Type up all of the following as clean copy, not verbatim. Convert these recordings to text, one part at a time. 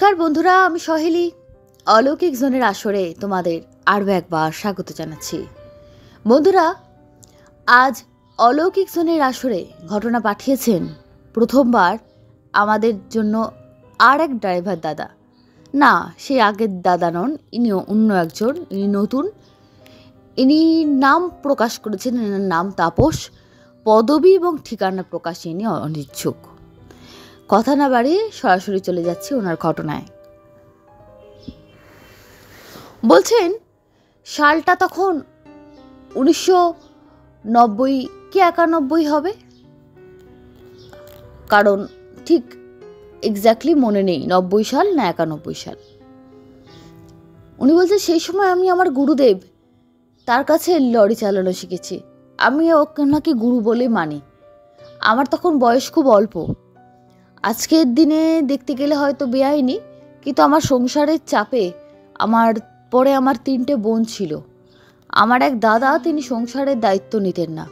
নমস্কার বন্ধুরা, আমি সহেলি অলৌকিক জোনের আসরে তোমাদের আরও একবার স্বাগত জানাচ্ছি। বন্ধুরা, আজ অলৌকিক জোনের আসরে ঘটনা পাঠিয়েছেন প্রথমবার আমাদের জন্য আর এক ড্রাইভার দাদা। না, সে আগের দাদা নন, ইনি অন্য একজন, ইনি নতুন। ইনি নাম প্রকাশ করেছেন, এনার নাম তাপস। পদবী এবং ঠিকানা প্রকাশে ইনি অনিচ্ছুক। কথা না বাড়িয়ে সরাসরি চলে যাচ্ছে ওনার ঘটনায়। বলছেন সালটা তখন 1990 কি 91 হবে, কারণ ঠিক এক্স্যাক্টলি মনে নেই 90 সাল না 91 সাল। উনি বলছেন সেই সময় আমি আমার গুরুদেব তার কাছে লরি চালানো শিখেছি। আমি ওনাকে গুরু বলে মানি। আমার তখন বয়স খুব অল্প। আজকের দিনে দেখতে গেলে হয়তো বেআইনি, কিন্তু আমার সংসারের চাপে আমার 3টে বোন ছিল। আমার এক দাদা, তিনি সংসারের দায়িত্ব নিতেন না।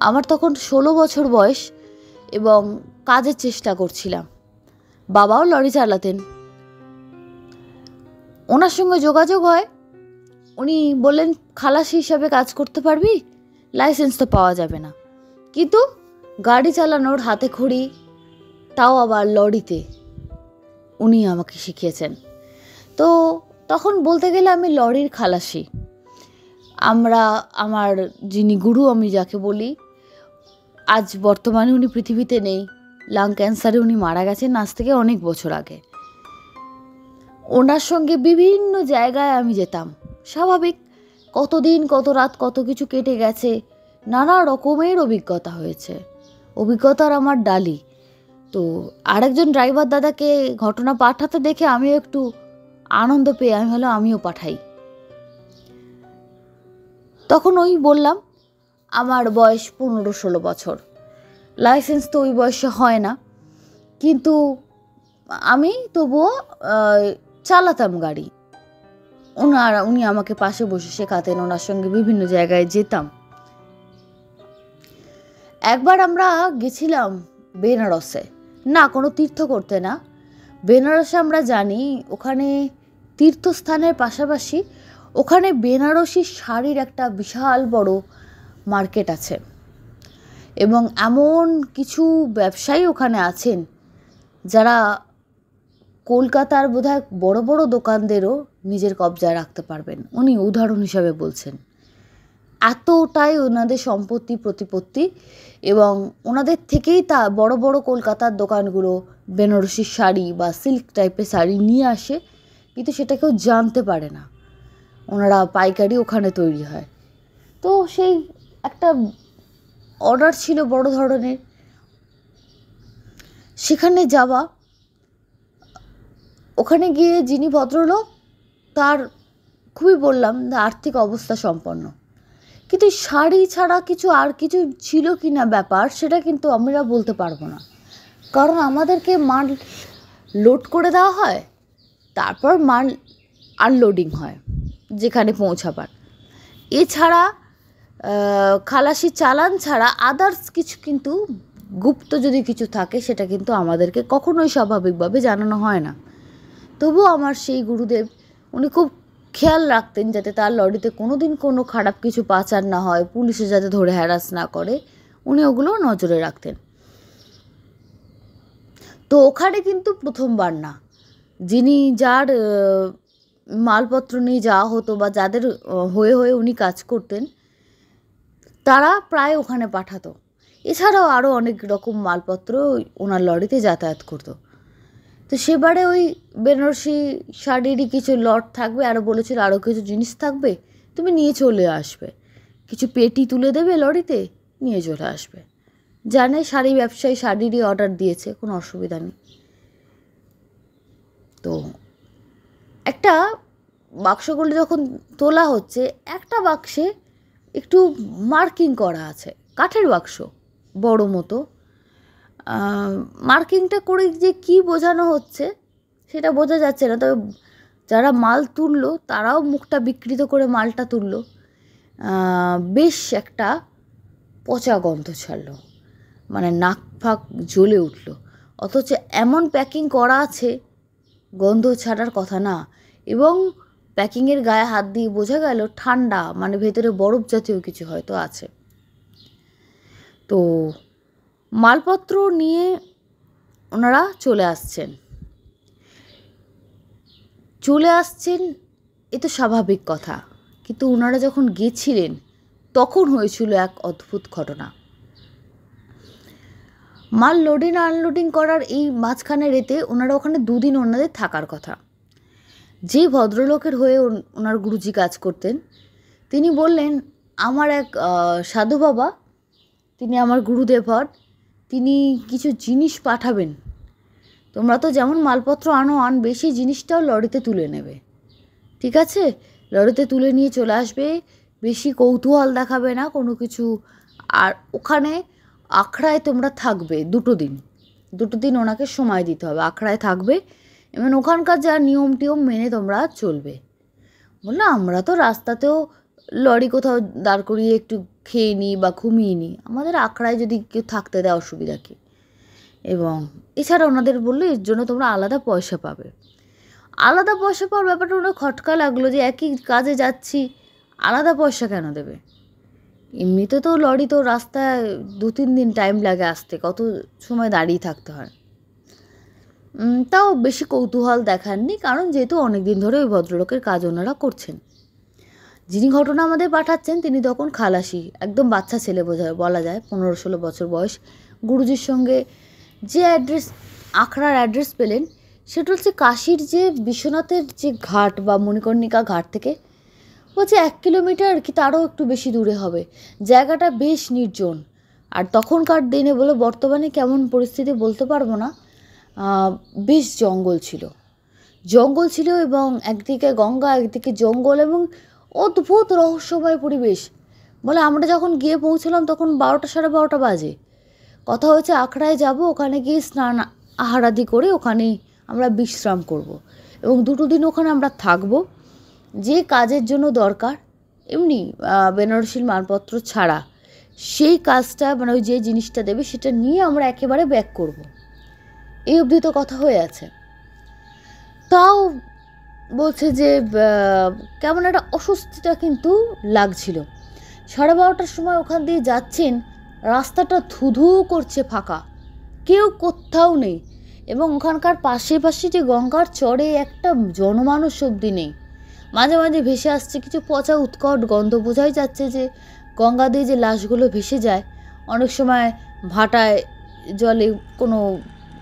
আমার তখন 16 বছর বয়স এবং কাজের চেষ্টা করছিলাম। বাবাও লরি চালাতেন। ওনার সঙ্গে যোগাযোগ হয়। উনি বললেন, খালাসি হিসাবে কাজ করতে পারবি, লাইসেন্স তো পাওয়া যাবে না, কিন্তু গাড়ি চালানোর হাতে খড়ি, তাও আবার লরিতে, উনি আমাকে শিখিয়েছেন। তো তখন বলতে গেলে আমি লরির খালাসি। আমার যিনি গুরু, আমি যাকে বলি, আজ বর্তমানে উনি পৃথিবীতে নেই। লাং ক্যান্সারে উনি মারা গেছেন আজ থেকে অনেক বছর আগে। ওনার সঙ্গে বিভিন্ন জায়গায় আমি যেতাম। স্বাভাবিক, কতদিন, কত রাত, কত কিছু কেটে গেছে, নানা রকমের অভিজ্ঞতা হয়েছে। অভিজ্ঞতার আমার ডালি। তো আরেকজন ড্রাইভার দাদাকে ঘটনা পাঠাতে দেখে আমিও একটু আনন্দ পেয়ে আমি ভাবলাম আমিও পাঠাই। তখন ওই বললাম আমার বয়স 15-16 বছর। লাইসেন্স তো ওই বয়সে হয় না, কিন্তু আমি তবুও চালাতাম গাড়ি। উনি আমাকে পাশে বসে শেখাতেন, ওনার সঙ্গে বিভিন্ন জায়গায় যেতাম। একবার আমরা গেছিলাম বেনারসে, না কোনো তীর্থ করতে না, বেনারসে আমরা জানি ওখানে তীর্থস্থানের পাশাপাশি ওখানে বেনারসি শাড়ির একটা বিশাল বড় মার্কেট আছে এবং এমন কিছু ব্যবসায়ী ওখানে আছেন যারা কলকাতার বোধহয় বড় বড় দোকানদেরও নিজের কবজায় রাখতে পারবেন। উনি উদাহরণ হিসাবে বলছেন। এতটাই ওনাদের সম্পত্তি প্রতিপত্তি, এবং ওনাদের থেকেই তা বড় বড় কলকাতার দোকানগুলো বেনারসি শাড়ি বা সিল্ক টাইপের শাড়ি নিয়ে আসে, কিন্তু সেটা কেউ জানতে পারে না। ওনারা পাইকারি ওখানে তৈরি হয়। তো সেই একটা অর্ডার ছিল বড় ধরনের, সেখানে যাওয়া। ওখানে গিয়ে যিনি ভদ্রলোক, তার খুবই বললাম আর্থিক অবস্থা সম্পন্ন, কিন্তু শাড়ি ছাড়া আর কিছু ছিল কি না ব্যাপার, সেটা কিন্তু আমরা বলতে পারবো না, কারণ আমাদেরকে মাল লোড করে দেওয়া হয়, তারপর মাল আনলোডিং হয় যেখানে পৌঁছাবার। এছাড়া খালাসি চালান ছাড়া আদার্স কিছু কিন্তু গুপ্ত যদি কিছু থাকে সেটা কিন্তু আমাদেরকে কখনোই স্বাভাবিকভাবে জানানো হয় না। তবুও আমার সেই গুরুদেব, উনি খুব খেয়াল রাখতেন যাতে তার লরিতে কোনোদিন কোনো খারাপ কিছু পাচার না হয়, পুলিশে যাতে ধরে হ্যারাস না করে, উনি ওগুলো নজরে রাখতেন। তো ওখানে কিন্তু প্রথমবার না, যার মালপত্র নিয়ে যাওয়া হতো বা যাদের হয়ে উনি কাজ করতেন, তারা প্রায় ওখানে পাঠাতো। এছাড়াও আরও অনেক রকম মালপত্র ওনার লরিতে যাতায়াত করতো। তো সেবারে ওই বেনারসি শাড়িরই কিছু লট থাকবে, আরও বলেছিল আরও কিছু জিনিস থাকবে, তুমি নিয়ে চলে আসবে, কিছু পেটি তুলে দেবে লরিতে, নিয়ে চলে আসবে। জানে শাড়ি ব্যবসায়ী শাড়িরই অর্ডার দিয়েছে, কোনো অসুবিধা নেই। তো একটা বাক্সগুলো যখন তোলা হচ্ছে, একটা বাক্সে একটু মার্কিং করা আছে, কাঠের বাক্স বড় মতো। মার্কিংটা করে যে কি বোঝানো হচ্ছে সেটা বোঝা যাচ্ছে না, তবে যারা মাল তুললো তারাও মুখটা বিকৃত করে মালটা তুললো। বেশ একটা পচা গন্ধ ছাড়লো, মানে নাক ফাক জ্বলে উঠলো। অথচ এমন প্যাকিং করা আছে গন্ধ ছাড়ার কথা না। এবং প্যাকিংয়ের গায়ে হাত দিয়ে বোঝা গেল ঠান্ডা, মানে ভেতরে বরফ জাতীয় কিছু হয়তো আছে। তো মালপত্র নিয়ে ওনারা চলে আসছেন, এ তো স্বাভাবিক কথা। কিন্তু ওনারা যখন গেছিলেন তখন হয়েছিল এক অদ্ভুত ঘটনা। মাল লোডিং আনলোডিং করার এই মাঝখানে রেতে ওনারা ওখানে 2 দিন ওনাদের থাকার কথা। যে ভদ্রলোকের হয়ে ওনার গুরুজি কাজ করতেন, তিনি বললেন, আমার এক সাধু বাবা, তিনি আমার গুরুদেব হন, তিনি কিছু জিনিস পাঠাবেন। তোমরা তো যেমন মালপত্র আনবে, সেই জিনিসটাও লরিতে তুলে নেবে, ঠিক আছে? লরিতে তুলে নিয়ে চলে আসবে, বেশি কৌতূহল দেখাবে না কোনো কিছু। আর ওখানে আখড়ায় তোমরা থাকবে 2 দিন ওনাকে সময় দিতে হবে, আখড়ায় থাকবে এবং ওখানকার যা নিয়ম টিয়ম মেনে তোমরা চলবে। বললো, আমরা তো রাস্তাতেও লরি কোথাও দাঁড় করিয়ে একটু খেয়ে নিই বা ঘুমিয়ে নিই, আমাদের আখড়ায় যদি কেউ থাকতে দেয় অসুবিধা কী? এবং এছাড়া ওনাদের বললো, এর জন্য তোমরা আলাদা পয়সা পাবে। আলাদা পয়সা পাওয়ার ব্যাপারটা ওনার খটকা লাগলো, যে একই কাজে যাচ্ছি, আলাদা পয়সা কেন দেবে? এমনিতে তো লরি তো রাস্তায় 2-3 দিন টাইম লাগে আসতে, কত সময় দাঁড়িয়ে থাকতে হয়। তাও বেশি কৌতূহল দেখাননি, কারণ যেহেতু অনেক দিন ধরে ওই ভদ্রলোকের কাজ ওনারা করছেন। যিনি ঘটনা আমাদের পাঠাচ্ছেন তিনি তখন খালাসি, একদম বাচ্চা ছেলে বলা যায়, 15-16 বছর বয়স। গুরুজির সঙ্গে যে আখড়ার অ্যাড্রেস পেলেন, সেটা হচ্ছে কাশীর যে বিশ্বনাথের যে ঘাট বা মণিকর্ণিকা ঘাট থেকে বলছে 1 কিলোমিটার কি তারও একটু বেশি দূরে হবে। জায়গাটা বেশ নির্জন। আর তখনকার দিনে, বলে বর্তমানে কেমন পরিস্থিতি বলতে পারবো না, বেশ জঙ্গল ছিল এবং একদিকে গঙ্গা, একদিকে জঙ্গল এবং অদ্ভুত রহস্যময় পরিবেশ। বলে আমরা যখন গিয়ে পৌঁছলাম তখন 12টা 12:30 বাজে। কথা হয়েছে আখড়ায় যাব, ওখানে গিয়ে স্নান আহারাদি করে ওখানেই আমরা বিশ্রাম করব এবং 2 দিন ওখানে আমরা থাকবো। যে কাজের জন্য দরকার, এমনি বেনারসির মালপত্র ছাড়া, সেই কাজটা, মানে ওই যে জিনিসটা দেবে সেটা নিয়ে আমরা একেবারে ব্যাক করব। এই অবধি তো কথা হয়ে আছে। তাও বলছে যে কেমন একটা অস্বস্তিটা কিন্তু লাগছিল। 12:30টার সময় ওখান দিয়ে যাচ্ছেন, রাস্তাটা ধুধু করছে, ফাঁকা, কেউ কোথাও নেই। এবং ওখানকার পাশে যে গঙ্গার চরে একটা জনমানুষ অবধি নেই। মাঝে মাঝে ভেসে আসছে কিছু পচা উৎকট গন্ধ, বোঝাই যাচ্ছে যে গঙ্গা দিয়ে যে লাশগুলো ভেসে যায়, অনেক সময় ভাটায় জলে কোনো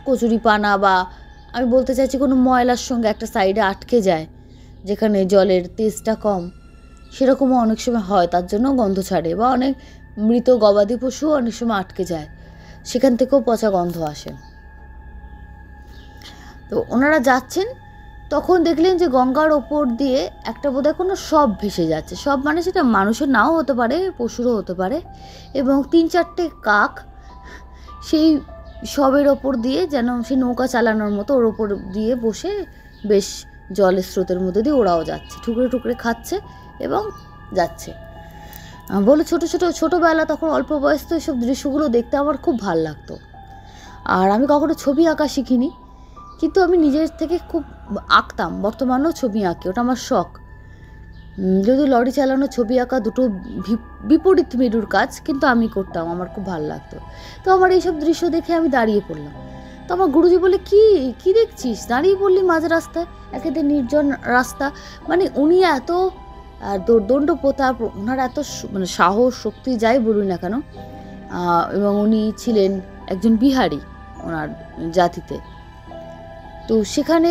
কচুরি পানা বা আমি বলতে চাইছি কোনো ময়লার সঙ্গে একটা সাইডে আটকে যায়, যেখানে জলের তেজটা কম, সেরকমও অনেক সময় হয়, তার জন্য গন্ধ ছাড়ে। বা অনেক মৃত গবাদি পশুও অনেক সময় আটকে যায়, সেখান থেকেও পচা গন্ধ আসে। তো ওনারা যাচ্ছেন, তখন দেখলেন যে গঙ্গার ওপর দিয়ে একটা বোধহয় কোনো শব ভেসে যাচ্ছে। শব মানে সেটা মানুষের নাও হতে পারে, পশুরও হতে পারে। এবং 3-4টে কাক সেই শবের ওপর দিয়ে, যেন সেই নৌকা চালানোর মতো, ওর ওপর দিয়ে বসে বেশ জলের স্রোতের মধ্যে দিয়ে ওরাও যাচ্ছে, টুকরে টুকরে খাচ্ছে এবং যাচ্ছে। বলে ছোটোবেলা, তখন অল্প বয়স, তো এইসব দৃশ্যগুলো দেখতে আমার খুব ভাল লাগতো। আর আমি কখনো ছবি আঁকা শিখিনি, কিন্তু আমি নিজের থেকে খুব আঁকতাম, বর্তমানেও ছবি আঁকি, ওটা আমার শখ। যদি লরি চালানো, ছবি আঁকা, দুটো বিপরীত মেরুর কাজ, কিন্তু আমি করতাম, আমার খুব ভালো লাগতো। তো আমার এইসব দৃশ্য দেখে আমি দাঁড়িয়ে পড়লাম। তো আমার গুরুজি বলে, কি দেখছিস, দাঁড়িয়ে পড়লি মাঝ রাস্তায়, একেবারে নির্জন রাস্তা। মানে উনি এত দোর্দণ্ড প্রতাপ, ওনার এত মানে সাহস শক্তি যাই বলুন না কেন, এবং উনি ছিলেন একজন বিহারি ওনার জাতিতে। তো সেখানে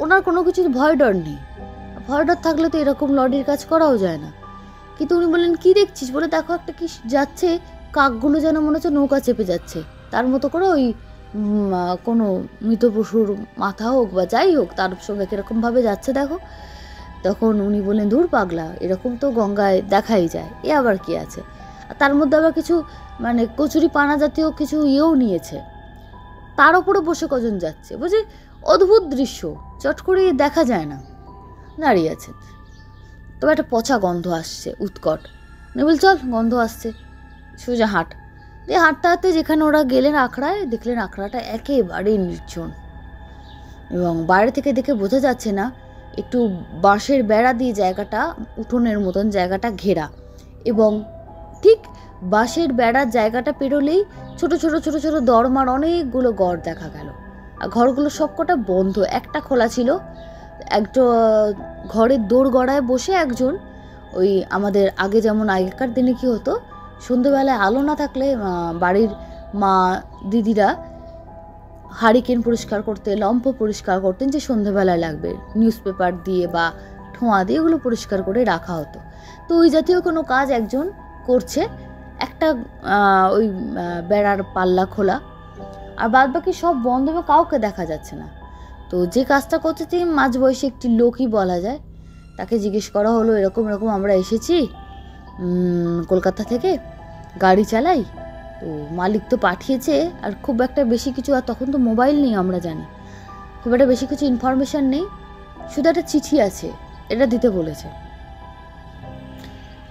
ওনার কোনো কিছু ভয় ডর নেই, ভয় ডর থাকলে তো এরকম লরির কাজ করাও যায় না। কিন্তু উনি বললেন, কি দেখছিস? বলে, দেখো একটা কি যাচ্ছে, কাকগুলো যেন মনে হচ্ছে নৌকা চেপে যাচ্ছে, তার মতো করে ওই কোনো মৃত পশুর মাথা হোক বা যাই হোক, তার সঙ্গে কীরকমভাবে যাচ্ছে দেখো। তখন উনি বললেন, দূর পাগলা, এরকম তো গঙ্গায় দেখাই যায়, এ আবার কি আছে? আর তার মধ্যে আবার কিছু মানে কচুরি পানা জাতীয় কিছু ইয়েও নিয়েছে, তার ওপরে বসে কজন যাচ্ছে। বুঝি অদ্ভুত দৃশ্য, চট করে দেখা যায় না, দাঁড়িয়ে আছে। তবে একটা পচা গন্ধ আসছে উৎকট। বল, চল, গন্ধ আসছে, সোজা হাঁট। দিয়ে হাঁটতে হাঁটতে যেখানে ওরা গেলেন আখড়ায়, দেখলেন আখড়াটা একেবারে নির্জন, এবং বাইরে থেকে দেখে বোঝা যাচ্ছে না, একটু বাঁশের বেড়া দিয়ে জায়গাটা, উঠোনের মতন জায়গাটা ঘেরা, এবং ঠিক বাঁশের বেড়ার জায়গাটা পেরোলেই ছোট ছোট ছোট ছোট দরমার অনেকগুলো ঘর দেখা গেল। আর ঘরগুলো সবকটা বন্ধ, একটা খোলা ছিল। একটা ঘরের দোরগড়ায় বসে একজন, ওই আমাদের আগে যেমন আগেকার দিনে কি হতো, সন্ধেবেলায় আলো না থাকলে বাড়ির মা দিদিরা হারিকেন পরিষ্কার করতে, লম্ফ পরিষ্কার করতেন, যে সন্ধেবেলায় লাগবে, নিউজ পেপার দিয়ে বা ঠোঁয়া দিয়ে এগুলো পরিষ্কার করে রাখা হতো। তো ওই জাতীয় কোনো কাজ একজন করছে, একটা ওই বেড়ার পাল্লা খোলা, আর বাদ বাকি সব বন্ধ এবং কাউকে দেখা যাচ্ছে না। তো যে কাজটা করছে তিনি মাঝবয়সী একটি লোকই বলা যায়। তাকে জিজ্ঞেস করা হলো, এরকম এরকম আমরা এসেছি কলকাতা থেকে, গাড়ি চালাই, তো মালিক তো পাঠিয়েছে, আর খুব একটা বেশি কিছু, আর তখন তো মোবাইল নেই, আমরা জানি খুব একটা বেশি কিছু ইনফরমেশান নেই, শুধু একটা চিঠি আছে, এটা দিতে বলেছে।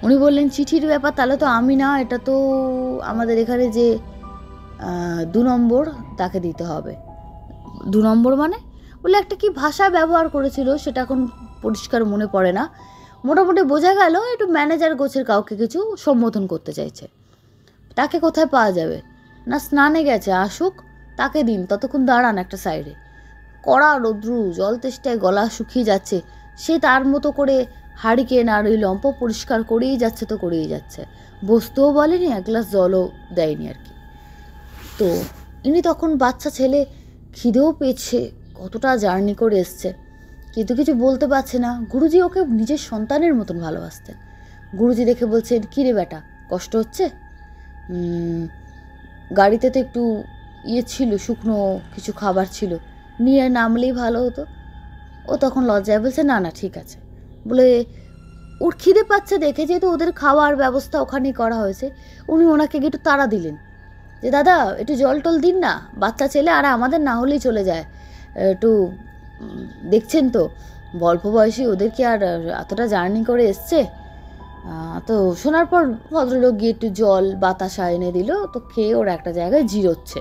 উনি বললেন, চিঠির ব্যাপার, তাহলে তো আমি না, এটা তো আমাদের এখানে যে 2 নম্বর তাকে দিতে হবে। 2 নম্বর মানে বলে একটা কি ভাষা ব্যবহার করেছিল, সেটা এখন পরিষ্কার মনে পড়ে না, মোটামুটি বোঝা গেল একটু ম্যানেজার গোছের কাউকে কিছু সম্বোধন করতে চাইছে। তাকে কোথায় পাওয়া যাবে? না স্নানে গেছে, আসুক, তাকে দিন, ততক্ষণ দাঁড়ান একটা সাইডে। কড়া রৌদ্রু, জল তেষ্টায় গলা শুকিয়ে যাচ্ছে, সে তার মতো করে হারিকেন আর ওই লম্প পরিষ্কার করেই যাচ্ছে, তো করেই যাচ্ছে, বসতেও বলেনি, এক গ্লাস জলও দেয়নি আর কি। তো ইনি তখন বাচ্চা ছেলে, খিদেও পেয়েছে, কতটা জার্নি করে এসছে, কিন্তু কিছু বলতে পারছে না। গুরুজি ওকে নিজের সন্তানের মতন ভালোবাসতেন। গুরুজি দেখে বলছেন, কী রে বেটা, কষ্ট হচ্ছে? গাড়িতে তো একটু ছিল, শুকনো কিছু খাবার ছিল, নিয়ে নামলেই ভালো হতো। ও তখন লজ্জায় বলছে, না না ঠিক আছে। বলে ওর খিদে পাচ্ছে দেখে, যেহেতু ওদের খাওয়ার ব্যবস্থা ওখানেই করা হয়েছে, উনি ওনাকে একটু তাড়া দিলেন, যে দাদা একটু জল টল দিন না, বাচ্চা ছেলে, আর আমাদের না হলেই চলে যায়, একটু দেখছেন তো অল্প বয়সী, ওদের কি আর এতটা জার্নি করে এসছে। তো শোনার পর ভদ্রলোক গিয়ে একটু জল বাতাসা এনে দিল, তো খেয়ে ওরা একটা জায়গায় জিরোচ্ছে।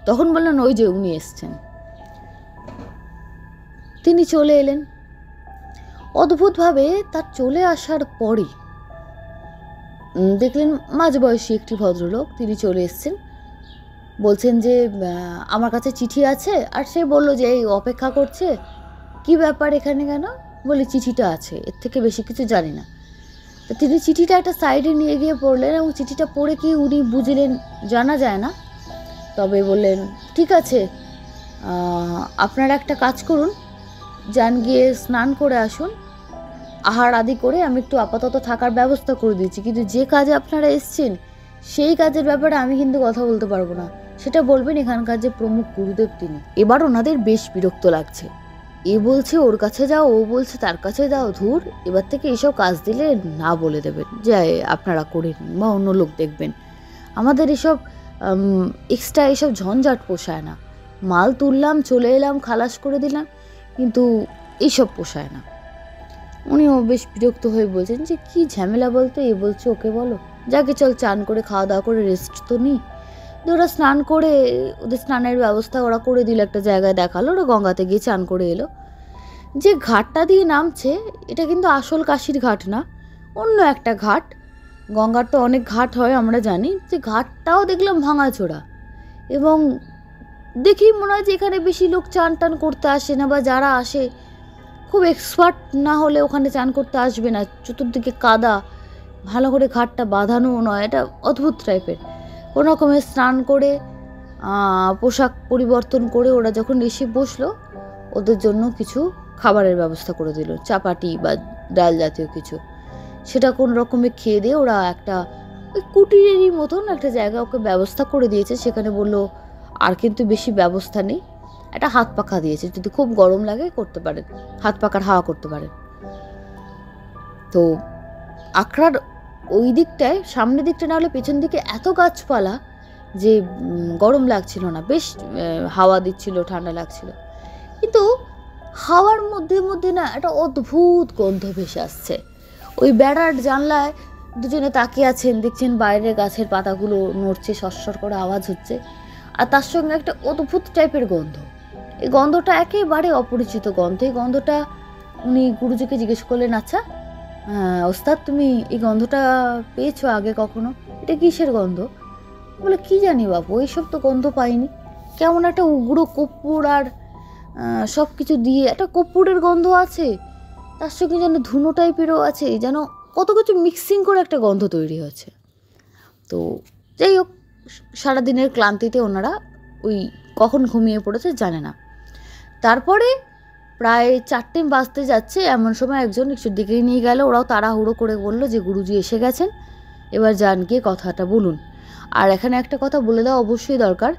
তখন বললেন, ওই যে উনি এসছেন। তিনি চলে এলেন। অদ্ভুতভাবে তার চলে আসার পরই দেখলেন মাঝবয়সী একটি ভদ্রলোক, তিনি চলে এসছেন, বলছেন যে আমার কাছে চিঠি আছে। আর সে বলল যে এই অপেক্ষা করছে, কি ব্যাপার এখানে কেন? বলে চিঠিটা আছে, এর থেকে বেশি কিছু জানি না। তো তিনি চিঠিটা একটা সাইডে নিয়ে গিয়ে পড়লেন, এবং চিঠিটা পড়ে কি উনি বুঝলেন জানা যায় না, তবে বললেন, ঠিক আছে, আপনারা একটা কাজ করুন, যান গিয়ে স্নান করে আসুন, আহার আদি করে আমি একটু আপাতত থাকার ব্যবস্থা করে দিচ্ছি, কিন্তু যে কাজে আপনারা এসছেন সেই কাজের ব্যাপারে আমি কিন্তু কথা বলতে পারবো না, সেটা বলবেন এখানকার যে প্রমুখ গুরুদেব তিনি। এবার ওনাদের বেশ বিরক্ত লাগছে, এ বলছে ওর কাছে যাও, ও বলছে তার কাছে যাও, ধুর, এবার থেকে এইসব কাজ দিলে না বলে দেবেন যে আপনারা করে নিন বা অন্য লোক দেখবেন, আমাদের এসব এক্সট্রা এসব ঝঞ্ঝাট পোষায় না, মাল তুললাম, চলে এলাম, খালাস করে দিলাম, কিন্তু এইসব পোষায় না। উনিও বেশ বিরক্ত হয়ে বলছেন যে কি ঝামেলা বলতে, এ বলছে ওকে বলো, যাকে চল চান করে খাওয়া দাওয়া করে রেস্ট তো নিই। ওরা স্নান করে, ওদের স্নানের ব্যবস্থা ওরা করে দিল, একটা জায়গায় দেখালো, ওরা গঙ্গাতে গিয়ে চান করে এলো। যে ঘাটটা দিয়ে নামছে এটা কিন্তু আসল কাশির ঘাট না, অন্য একটা ঘাট। গঙ্গার তো অনেক ঘাট হয় আমরা জানি, যে ঘাটটাও দেখলাম ভাঙাচোরা, এবং দেখি মনে হয় যে এখানে বেশি লোক চান টান করতে আসে না, বা যারা আসে খুব এক্সপার্ট না হলে ওখানে চান করতে আসবে না, চতুর্দিকে কাদা, ভালো করে ঘাটটা বাঁধানোও নয়, এটা অদ্ভুত টাইপের। কোনো রকমের স্নান করে পোশাক পরিবর্তন করে ওরা যখন এসে বসলো, ওদের জন্য কিছু খাবারের ব্যবস্থা করে দিল, চাপাটি বা ডাল জাতীয় কিছু, সেটা কোন রকমে খেয়ে দিয়ে ওরা একটা ওই কুটিরেরই মতন একটা জায়গা ওকে ব্যবস্থা করে দিয়েছে। সেখানে বললো আর কিন্তু বেশি ব্যবস্থা নেই, একটা হাত পাখা দিয়েছে, যদি খুব গরম লাগে করতে পারেন, হাত পাখার হাওয়া করতে পারেন। তো আখড়ার ওই দিকটায়, সামনের দিকটা না হলে পেছন দিকে এত গাছপালা যে গরম লাগছিল না, বেশ হাওয়া দিচ্ছিল, ঠান্ডা লাগছিল, কিন্তু হাওয়ার মধ্যে মধ্যে না একটা অদ্ভুত গন্ধ ভেসে আসছে। ওই বেড়ার জানলায় দুজনে তাকিয়ে আছেন, দেখছেন বাইরের গাছের পাতাগুলো নড়ছে, সরসর করে আওয়াজ হচ্ছে, আর তার সঙ্গে একটা অদ্ভুত টাইপের গন্ধ, এই গন্ধটা একেবারে অপরিচিত গন্ধ। এই গন্ধটা উনি গুরুজিকে জিজ্ঞেস করলেন, আচ্ছা ওস্তাদ তুমি এই গন্ধটা পেয়েছো আগে কখনো? এটা কিসের গন্ধ? বলে কি জানি বাবু, এইসব তো গন্ধ পাইনি। কেমন একটা উগ্র কর্পূর আর সব কিছু দিয়ে একটা কর্পূরের গন্ধ আছে, তার সঙ্গে যেন ধুনো টাইপেরও আছে, যেন কত কিছু মিক্সিং করে একটা গন্ধ তৈরি হয়েছে। তো যাই হোক, সারাদিনের ক্লান্তিতে ওনারা ওই কখন ঘুমিয়ে পড়েছে জানে না। তারপরে প্রায় 4টে বাজতে যাচ্ছে, এমন সময় একজন একটু ডেকে নিয়ে গেল। ওরাও তাড়াহুড়ো করে বলল যে গুরুজি এসে গেছেন, এবার যান গিয়ে কথাটা বলুন। আর এখানে একটা কথা বলে দেওয়া অবশ্যই দরকার,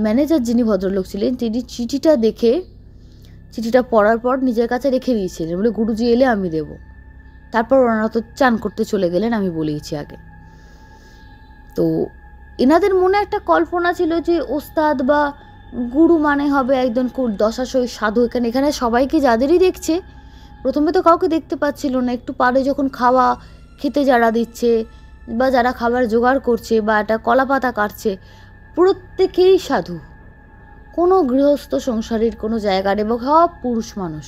ম্যানেজার যিনি ভদ্রলোক ছিলেন তিনি চিঠিটা দেখে, চিঠিটা পড়ার পর নিজের কাছে রেখে দিয়েছিলেন, বলে গুরুজি এলে আমি দেব। তারপর ওনারা তো চান করতে চলে গেলেন, আমি বলেইছি আগে। তো এনাদের মনে একটা কল্পনা ছিল যে ওস্তাদ বা গুরু মানে হবে একজন দশাশয় সাধু। এখানে সবাইকে যাদেরই দেখছে, প্রথমে তো কাউকে দেখতে পাচ্ছিল না, একটু পারে যখন খাওয়া খেতে যারা দিচ্ছে বা যারা খাবার জোগাড় করছে বা একটা কলা পাতা কাটছে, প্রত্যেকেই সাধু। কোনো গৃহস্থ সংসারের কোনো জায়গার এবং সব পুরুষ মানুষ,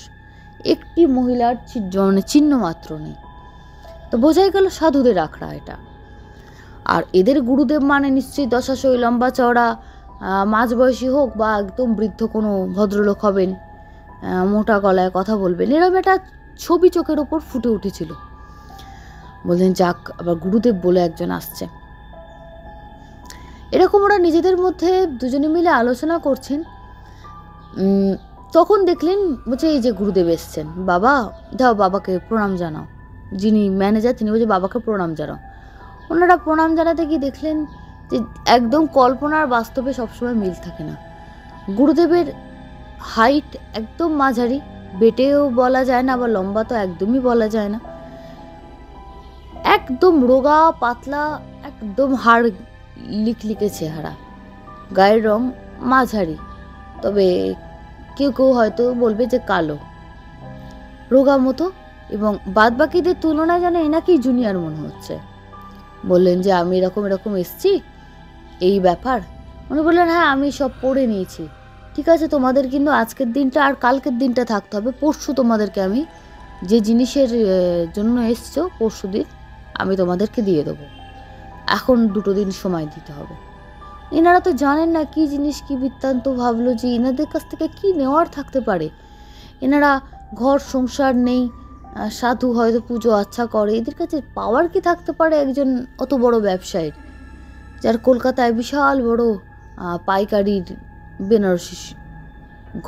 একটি মহিলার চিহ্ন মাত্র নেই। তো বোঝাই গেল সাধুদের আখড়া এটা। আর এদের গুরুদেব মানে নিশ্চয়ই দশাশয়, লম্বা চওড়া, মাঝবয়সী হোক বা একদম বৃদ্ধ কোনো ভদ্রলোক হবেন, মোটা গলায় কথা বলবেন, এরকম একটা ছবি চোখের ওপর ফুটে উঠেছিল। বললেন যাক, আবার গুরুদেব বলে একজন আসছে। এরকম ওরা নিজেদের মধ্যে দুজনে মিলে আলোচনা করছেন। তখন দেখলেন বলছে এই যে গুরুদেব এসছেন, বাবা দাও বাবাকে প্রণাম জানাও। যিনি ম্যানেজার তিনি বলছে বাবাকে প্রণাম জানাও। ওনারা প্রণাম জানাতে গিয়ে দেখলেন যে একদম কল্পনার বাস্তবে সবসময় মিল থাকে না। গুরুদেবের হাইট একদম মাঝারি, বেটেও বলা যায় না, আবার লম্বা তো একদমই বলা যায় না, একদম রোগা পাতলা, একদম হাড় লিকলিকে চেহারা, গায়ের রং মাঝারি, তবে কেউ কেউ হয়তো বলবে যে কালো, রোগা মতো, এবং বাদ বাকিদের তুলনায় যেন এনাকেই জুনিয়র মনে হচ্ছে। বললেন যে আমি এরকম এরকম এসছি, এই ব্যাপার। উনি বললেন হ্যাঁ আমি সব পড়ে নিয়েছি, ঠিক আছে তোমাদের কিন্তু আজকের দিনটা আর কালকের দিনটা থাকতে হবে, পরশু তোমাদেরকে আমি যে জিনিসের জন্য এসছো পরশু দিন আমি তোমাদেরকে দিয়ে দেবো, এখন 2 দিন সময় দিতে হবে। এনারা তো জানেন না কি জিনিস কি বৃত্তান্ত, ভাবলো যে এনাদের কাছ থেকে কি নেওয়ার থাকতে পারে। এনারা ঘর সংসার নেই, সাধু হয়তো পুজো আচ্ছা করে, এদের কাছে পাওয়ার কি থাকতে পারে একজন অত বড় ব্যবসায়ীর, যার কলকাতায় বিশাল বড় পাইকারির বেনারসি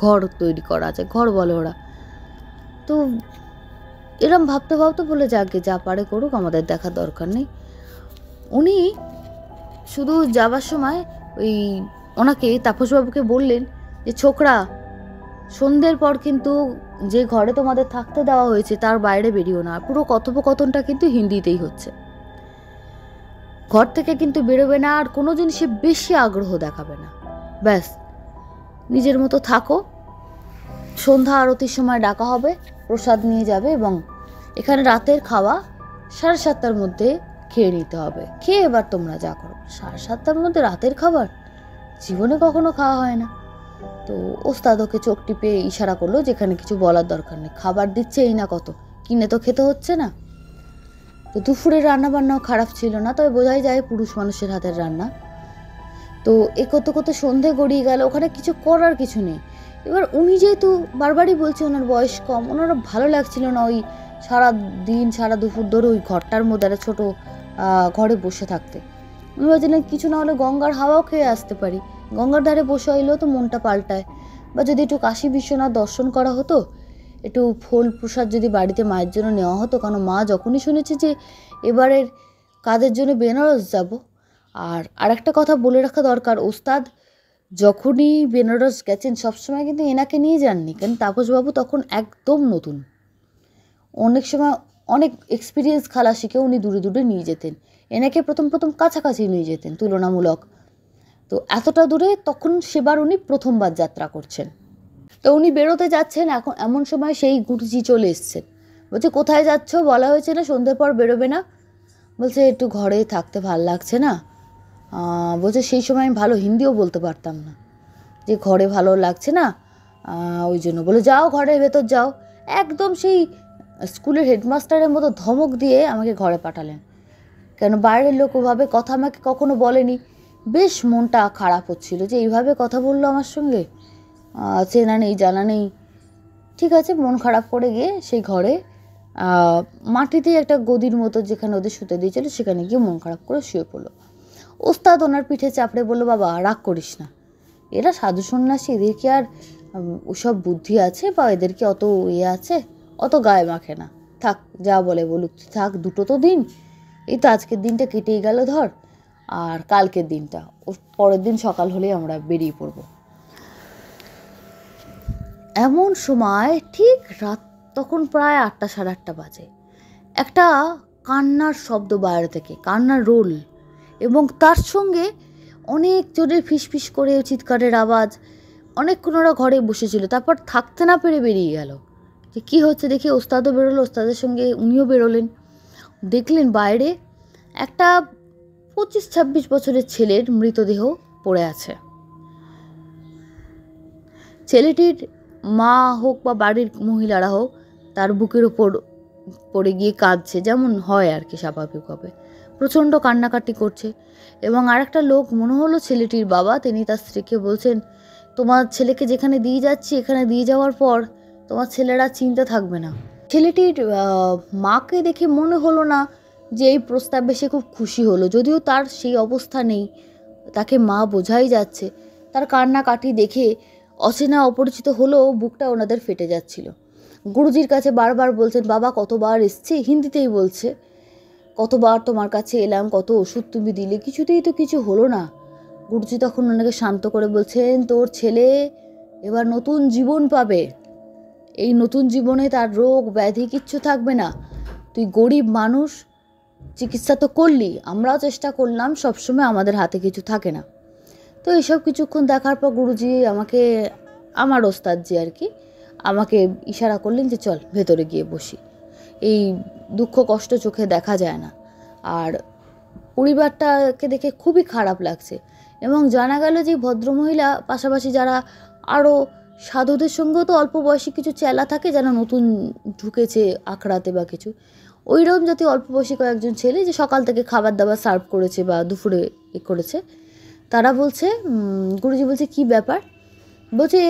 ঘর তৈরি করা আছে, ঘর বলে ওরা। তো এরম ভাবতে ভাবতে বলে যাকে যা পারে করুক, আমাদের দেখার দরকার নেই। উনি শুধু যাবার সময় ওই ওনাকে তাপসবাবুকে বললেন যে ছোকরা, সন্ধ্যের পর কিন্তু যে ঘরে তোমাদের থাকতে দেওয়া হয়েছে তার বাইরে বেরিও না, পুরো কথোপকথনটা কিন্তু হিন্দিতেই হচ্ছে, ঘর থেকে কিন্তু বেরোবে না, আর কোনো জিনিসে বেশি আগ্রহ দেখাবে না, ব্যাস নিজের মতো থাকো। সন্ধ্যা আরতির সময় ডাকা হবে, প্রসাদ নিয়ে যাবে, এবং এখানে রাতের খাওয়া 7:30টার মধ্যে খেয়ে নিতে হবে, খেয়ে এবার তোমরা যা করো। 7:30টার মধ্যে রাতের খাবার জীবনে কখনো খাওয়া হয় না। তো ওস্তাদ ওকে চোখ টিপে ইশারা করলো যেখানে কিছু বলার দরকার নেই, খাবার দিচ্ছে এই না কত, কিনে তো খেতে হচ্ছে না। তো দুপুরের রান্নাবান্নাও খারাপ ছিল না, তবে বোঝাই যায় পুরুষ মানুষের হাতের রান্না। তো এ করতে করতে সন্ধে গড়িয়ে গেল, ওখানে কিছু করার কিছু নেই। এবার উনি যেহেতু বারবারই বলছে ওনার বয়স কম, ওনারা ভালো লাগছিল না ওই সারা দিন সারা দুপুর ধরে ওই ঘরটার মধ্যে একটা ছোটো ঘরে বসে থাকতে। উনি ভাবছিলেন কিছু না হলে গঙ্গার হাওয়াও খেয়ে আসতে পারি, গঙ্গার ধারে বসে হইলেও তো মনটা পাল্টায়, বা যদি একটু কাশী বিশ্বনাথ দর্শন করা হতো, একটু ফল প্রসাদ যদি বাড়িতে মায়ের জন্য নেওয়া হতো, কারণ মা যখনই শুনেছে যে এবারের কাজের জন্য বেনারস যাব। আর আরেকটা কথা বলে রাখা দরকার, ওস্তাদ যখনই বেনারস গেছেন সবসময় কিন্তু এনাকে নিয়ে যাননি, কারণ তাপসবাবু তখন একদম নতুন, অনেক সময় অনেক এক্সপিরিয়েন্স খালাসিকে উনি দূরে দূরে নিয়ে যেতেন, এনাকে প্রথম প্রথম কাছাকাছি নিয়ে যেতেন তুলনামূলক। তো এতটা দূরে তখন সেবার উনি প্রথমবার যাত্রা করছেন। তো উনি বেরোতে যাচ্ছেন, এখন এমন সময় সেই গুরুজি চলে এসছেন। বলছে কোথায় যাচ্ছ, বলা হয়েছে না সন্ধ্যের পর বেরোবে না? বলছে একটু ঘরে থাকতে ভাল লাগছে না। বলছে সেই সময় আমি ভালো হিন্দিও বলতে পারতাম না, যে ঘরে ভালো লাগছে না, ওই জন্য বলে যাও ঘরের ভেতর যাও। একদম সেই স্কুলের হেডমাস্টারের মতো ধমক দিয়ে আমাকে ঘরে পাঠালেন। কেন বাইরের লোক ওভাবে কথা আমাকে কখনো বলেনি। বেশ মনটা খারাপ হচ্ছিল যে এইভাবে কথা বললো আমার সঙ্গে, চেনা নেই জানা নেই। ঠিক আছে, মন খারাপ করে গিয়ে সেই ঘরে মাটিতে একটা গদির মতো যেখানে ওদের শুতে দিয়েছিল সেখানে গিয়ে মন খারাপ করে শুয়ে পড়লো। ওস্তাদ ওনার পিঠে চাপড়ে বললো, বাবা রাগ করিস না, এরা সাধু সন্ন্যাসী, এদের কি আর ওসব বুদ্ধি আছে বা এদেরকে অত আছে, অত গায়ে মাখে না, থাক যা বলে বলুক, থাক, দুটো তো দিন, এই তো আজকের দিনটা কেটেই গেল ধর, আর কালকের দিনটা, পরের দিন সকাল হলেই আমরা বেরিয়ে পড়ব। এমন সময় ঠিক রাত তখন প্রায় 8টা সাড়ে 8টা বাজে, একটা কান্নার শব্দ বাইরে থেকে, কান্নার রোল, এবং তার সঙ্গে অনেক জোরে ফিসফিস করে চিৎকারের আওয়াজ। অনেকক্ষণ ওরা ঘরে বসেছিল, তারপর থাকতে না পেরে বেরিয়ে গেল। যে কী হচ্ছে দেখি ওস্তাদও বেরোলো, ওস্তাদের সঙ্গে উনিও বেরোলেন। দেখলেন বাইরে একটা 25-26 বছরের ছেলের মৃতদেহ পড়ে আছে। ছেলেটির মা হোক বা বাড়ির মহিলারা হোক, তার বুকের ওপর পড়ে গিয়ে কাঁদছে, যেমন হয় আর কি স্বাভাবিকভাবে, প্রচণ্ড কান্নাকাটি করছে। এবং আরেকটা লোক, মনে হলো ছেলেটির বাবা, তিনি তার স্ত্রীকে বলছেন, তোমার ছেলেকে যেখানে দিয়ে যাচ্ছি, এখানে দিয়ে যাওয়ার পর তোমার ছেলেরা চিন্তা থাকবে না। ছেলেটির মাকে দেখে মনে হলো না যে এই প্রস্তাবে সে খুব খুশি হলো, যদিও তার সেই অবস্থা নেই, তাকে মা বোঝাই যাচ্ছে। তার কান্নাকাটি দেখে অচেনা অপরিচিত হলেও বুকটা ওনাদের ফেটে যাচ্ছিল। গুরুজির কাছে বারবার বলছেন, বাবা কতবার এসছি, হিন্দিতেই বলছে, কতবার তোমার কাছে এলাম, কত ওষুধ তুমি দিলে, কিছুতেই তো কিছু হলো না। গুরুজি তখন ওনাকে শান্ত করে বলছেন, তোর ছেলে এবার নতুন জীবন পাবে, এই নতুন জীবনে তার রোগ ব্যাধি কিচ্ছু থাকবে না। তুই গরিব মানুষ, চিকিৎসা তো করলি, আমরাও চেষ্টা করলাম, সবসময় আমাদের হাতে কিছু থাকে না। তো এইসব কিছুক্ষণ দেখার পর গুরুজি আমাকে, আমার ওস্তাদজি আর কি, আমাকে ইশারা করলেন যে চল ভেতরে গিয়ে বসি, এই দুঃখ কষ্ট চোখে দেখা যায় না। আর পরিবারটাকে দেখে খুবই খারাপ লাগছে। এবং জানা গেল যে ভদ্রমহিলা পাশাপাশি যারা আরও সাধুদের সঙ্গেও তো অল্প বয়সী কিছু চেলা থাকে, যারা নতুন ঢুকেছে আখড়াতে বা কিছু, ওইরকম জাতীয় অল্প বয়সী কয়েকজন ছেলে যে সকাল থেকে খাবার দাবার সার্ভ করেছে বা দুপুরে করেছে, তারা বলছে, গুরুজি বলছে কী ব্যাপার, বলছে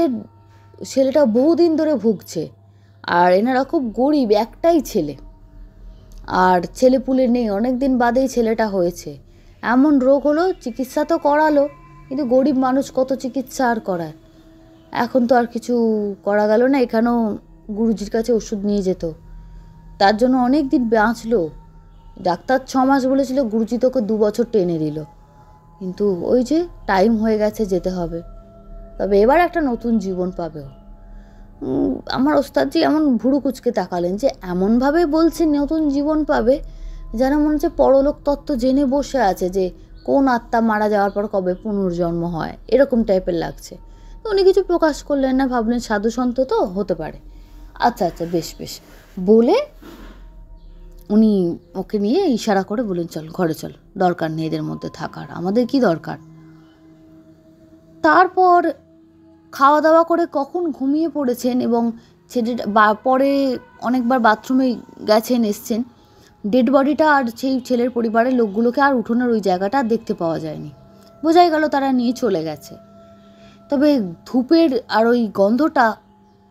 ছেলেটা বহুদিন ধরে ভুগছে, আর এনারা খুব গরিব, একটাই ছেলে, আর ছেলেপুলে নেই, অনেক দিন বাদেই ছেলেটা হয়েছে, এমন রোগ হলো, চিকিৎসা তো করালো, কিন্তু গরিব মানুষ কত চিকিৎসা আর করায়, এখন তো আর কিছু করা গেল না। এখানেও গুরুজির কাছে ওষুধ নিয়ে যেত, তার জন্য অনেক দিন বাঁচলো। ডাক্তার 6 মাস বলেছিল, গুরুজি তোকে 2 বছর টেনে দিল, কিন্তু ওই যে টাইম হয়ে গেছে, যেতে হবে, তবে এবার একটা নতুন জীবন পাবেও। আমার ওস্তাদজি এমন ভুরু কুচকে তাকালেন যে এমনভাবে বলছে নতুন জীবন পাবে, যেন মনে হচ্ছে পরলোক তত্ত্ব জেনে বসে আছে, যে কোন আত্মা মারা যাওয়ার পর কবে পুনর্জন্ম হয়, এরকম টাইপের লাগছে। তো উনি কিছু প্রকাশ করলেন না, ভাবলেন সাধু সন্ত তো হতে পারে, আচ্ছা আচ্ছা বেশ বেশ বলে উনি ওকে নিয়ে ইশারা করে বললেন, চল ঘরে চল, দরকার নেই এদের মধ্যে থাকার, আমাদের কি দরকার। তারপর খাওয়া দাওয়া করে কখন ঘুমিয়ে পড়েছেন, এবং ছেলেটা পরে অনেকবার বাথরুমে গেছেন এসছেন, ডেড বডিটা আর সেই ছেলের পরিবারের লোকগুলোকে আর উঠোনের ওই জায়গাটা আর দেখতে পাওয়া যায়নি, বোঝাই গেল তারা নিয়ে চলে গেছে। তবে ধূপের আর ওই গন্ধটা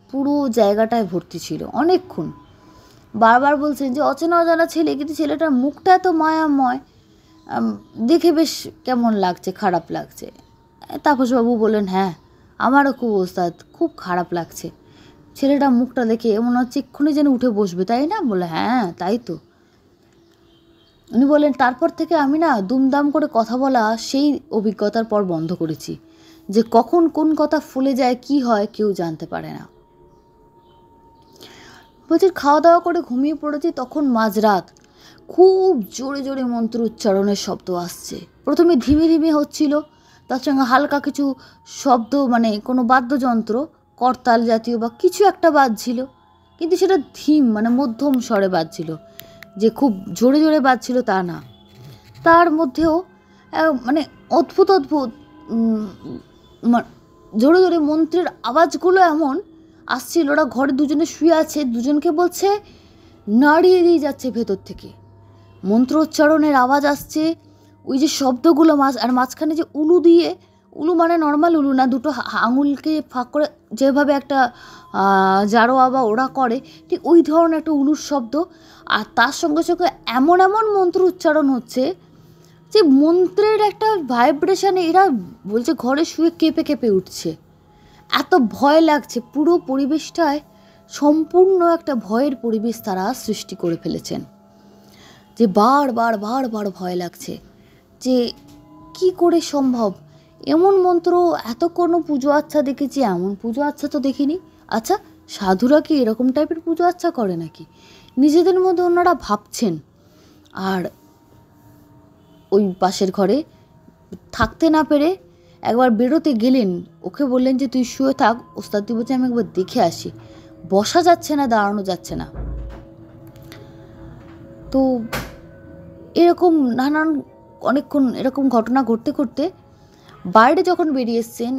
পুরো জায়গাটায় ভর্তি ছিল অনেকক্ষণ। বারবার বলছেন যে অচেনা অজানা ছেলে, কিন্তু ছেলেটার মুখটা এত মায়াময়, দেখে বেশ কেমন লাগছে, খারাপ লাগছে। তাপসবাবু বললেন, হ্যাঁ আমারও খুব ওস্তাদ, খুব খারাপ লাগছে, ছেলেটা মুখটা দেখে মনে হচ্ছে এক্ষুনি যেন উঠে বসবে, তাই না? বলে, হ্যাঁ তাই তো। উনি বলেন, তারপর থেকে আমি না দুমদাম করে কথা বলা সেই অভিজ্ঞতার পর বন্ধ করেছি, যে কখন কোন কথা ফুলে যায়, কি হয় কেউ জানতে পারে না। বলছি খাওয়া দাওয়া করে ঘুমিয়ে পড়েছি, তখন মাঝরাত, খুব জোরে জোরে মন্ত্র উচ্চারণের শব্দ আসছে। প্রথমে ধিমে ধিমে হচ্ছিল, তার সঙ্গে হালকা কিছু শব্দ, মানে কোনো বাদ্যযন্ত্র, করতাল জাতীয় বা কিছু একটা বাজছিল, কিন্তু সেটা ধীম, মানে মধ্যম স্বরে বাজছিল, যে খুব জোরে জোরে বাজছিল তা না। তার মধ্যেও মানে অদ্ভুত অদ্ভুত জোরে জোরে মন্ত্রের আওয়াজগুলো এমন আসছিল, ওরা ঘরে দুজনে শুয়ে আছে, দুজনকে বলছে নাড়িয়ে দিয়ে যাচ্ছে ভেতর থেকে, মন্ত্র উচ্চারণের আওয়াজ আসছে, ওই যে শব্দগুলো আর মাঝখানে যে উলু দিয়ে, উলু মানে নর্মাল উলু না, দুটো আঙুলকে ফাঁক করে যেভাবে একটা জারোয়া বা ওরা করে, ঠিক ওই ধরনের একটা উলুর শব্দ, আর তার সঙ্গে সঙ্গে এমন এমন মন্ত্র উচ্চারণ হচ্ছে যে মন্ত্রের একটা ভাইব্রেশনে এরা বলছে ঘরে শুয়ে কেঁপে কেঁপে উঠছে, এত ভয় লাগছে। পুরো পরিবেশটায় সম্পূর্ণ একটা ভয়ের পরিবেশ তারা সৃষ্টি করে ফেলেছেন, যে বারবার বারবার ভয় লাগছে যে কি করে সম্ভব এমন মন্ত্র। এত কোনো পুজো আচ্ছা দেখেছি, এমন পুজো আচ্ছা তো দেখিনি। আচ্ছা, সাধুরা কি এরকম টাইপের পুজো আচ্ছা করে নাকি, নিজেদের মধ্যে ওনারা ভাবছেন। আর ওই পাশের ঘরে থাকতে না পেরে একবার বেরোতে গেলেন, ওকে বললেন যে তুই শুয়ে থাক, ওস্তাদি বলছে আমি একবার দেখে আসি। বসা যাচ্ছে না, দাঁড়ানো যাচ্ছে না। তো এরকম নানান অনেকক্ষণ এরকম ঘটনা ঘটতে ঘটতে বাইরে যখন বেরিয়ে এসছেন,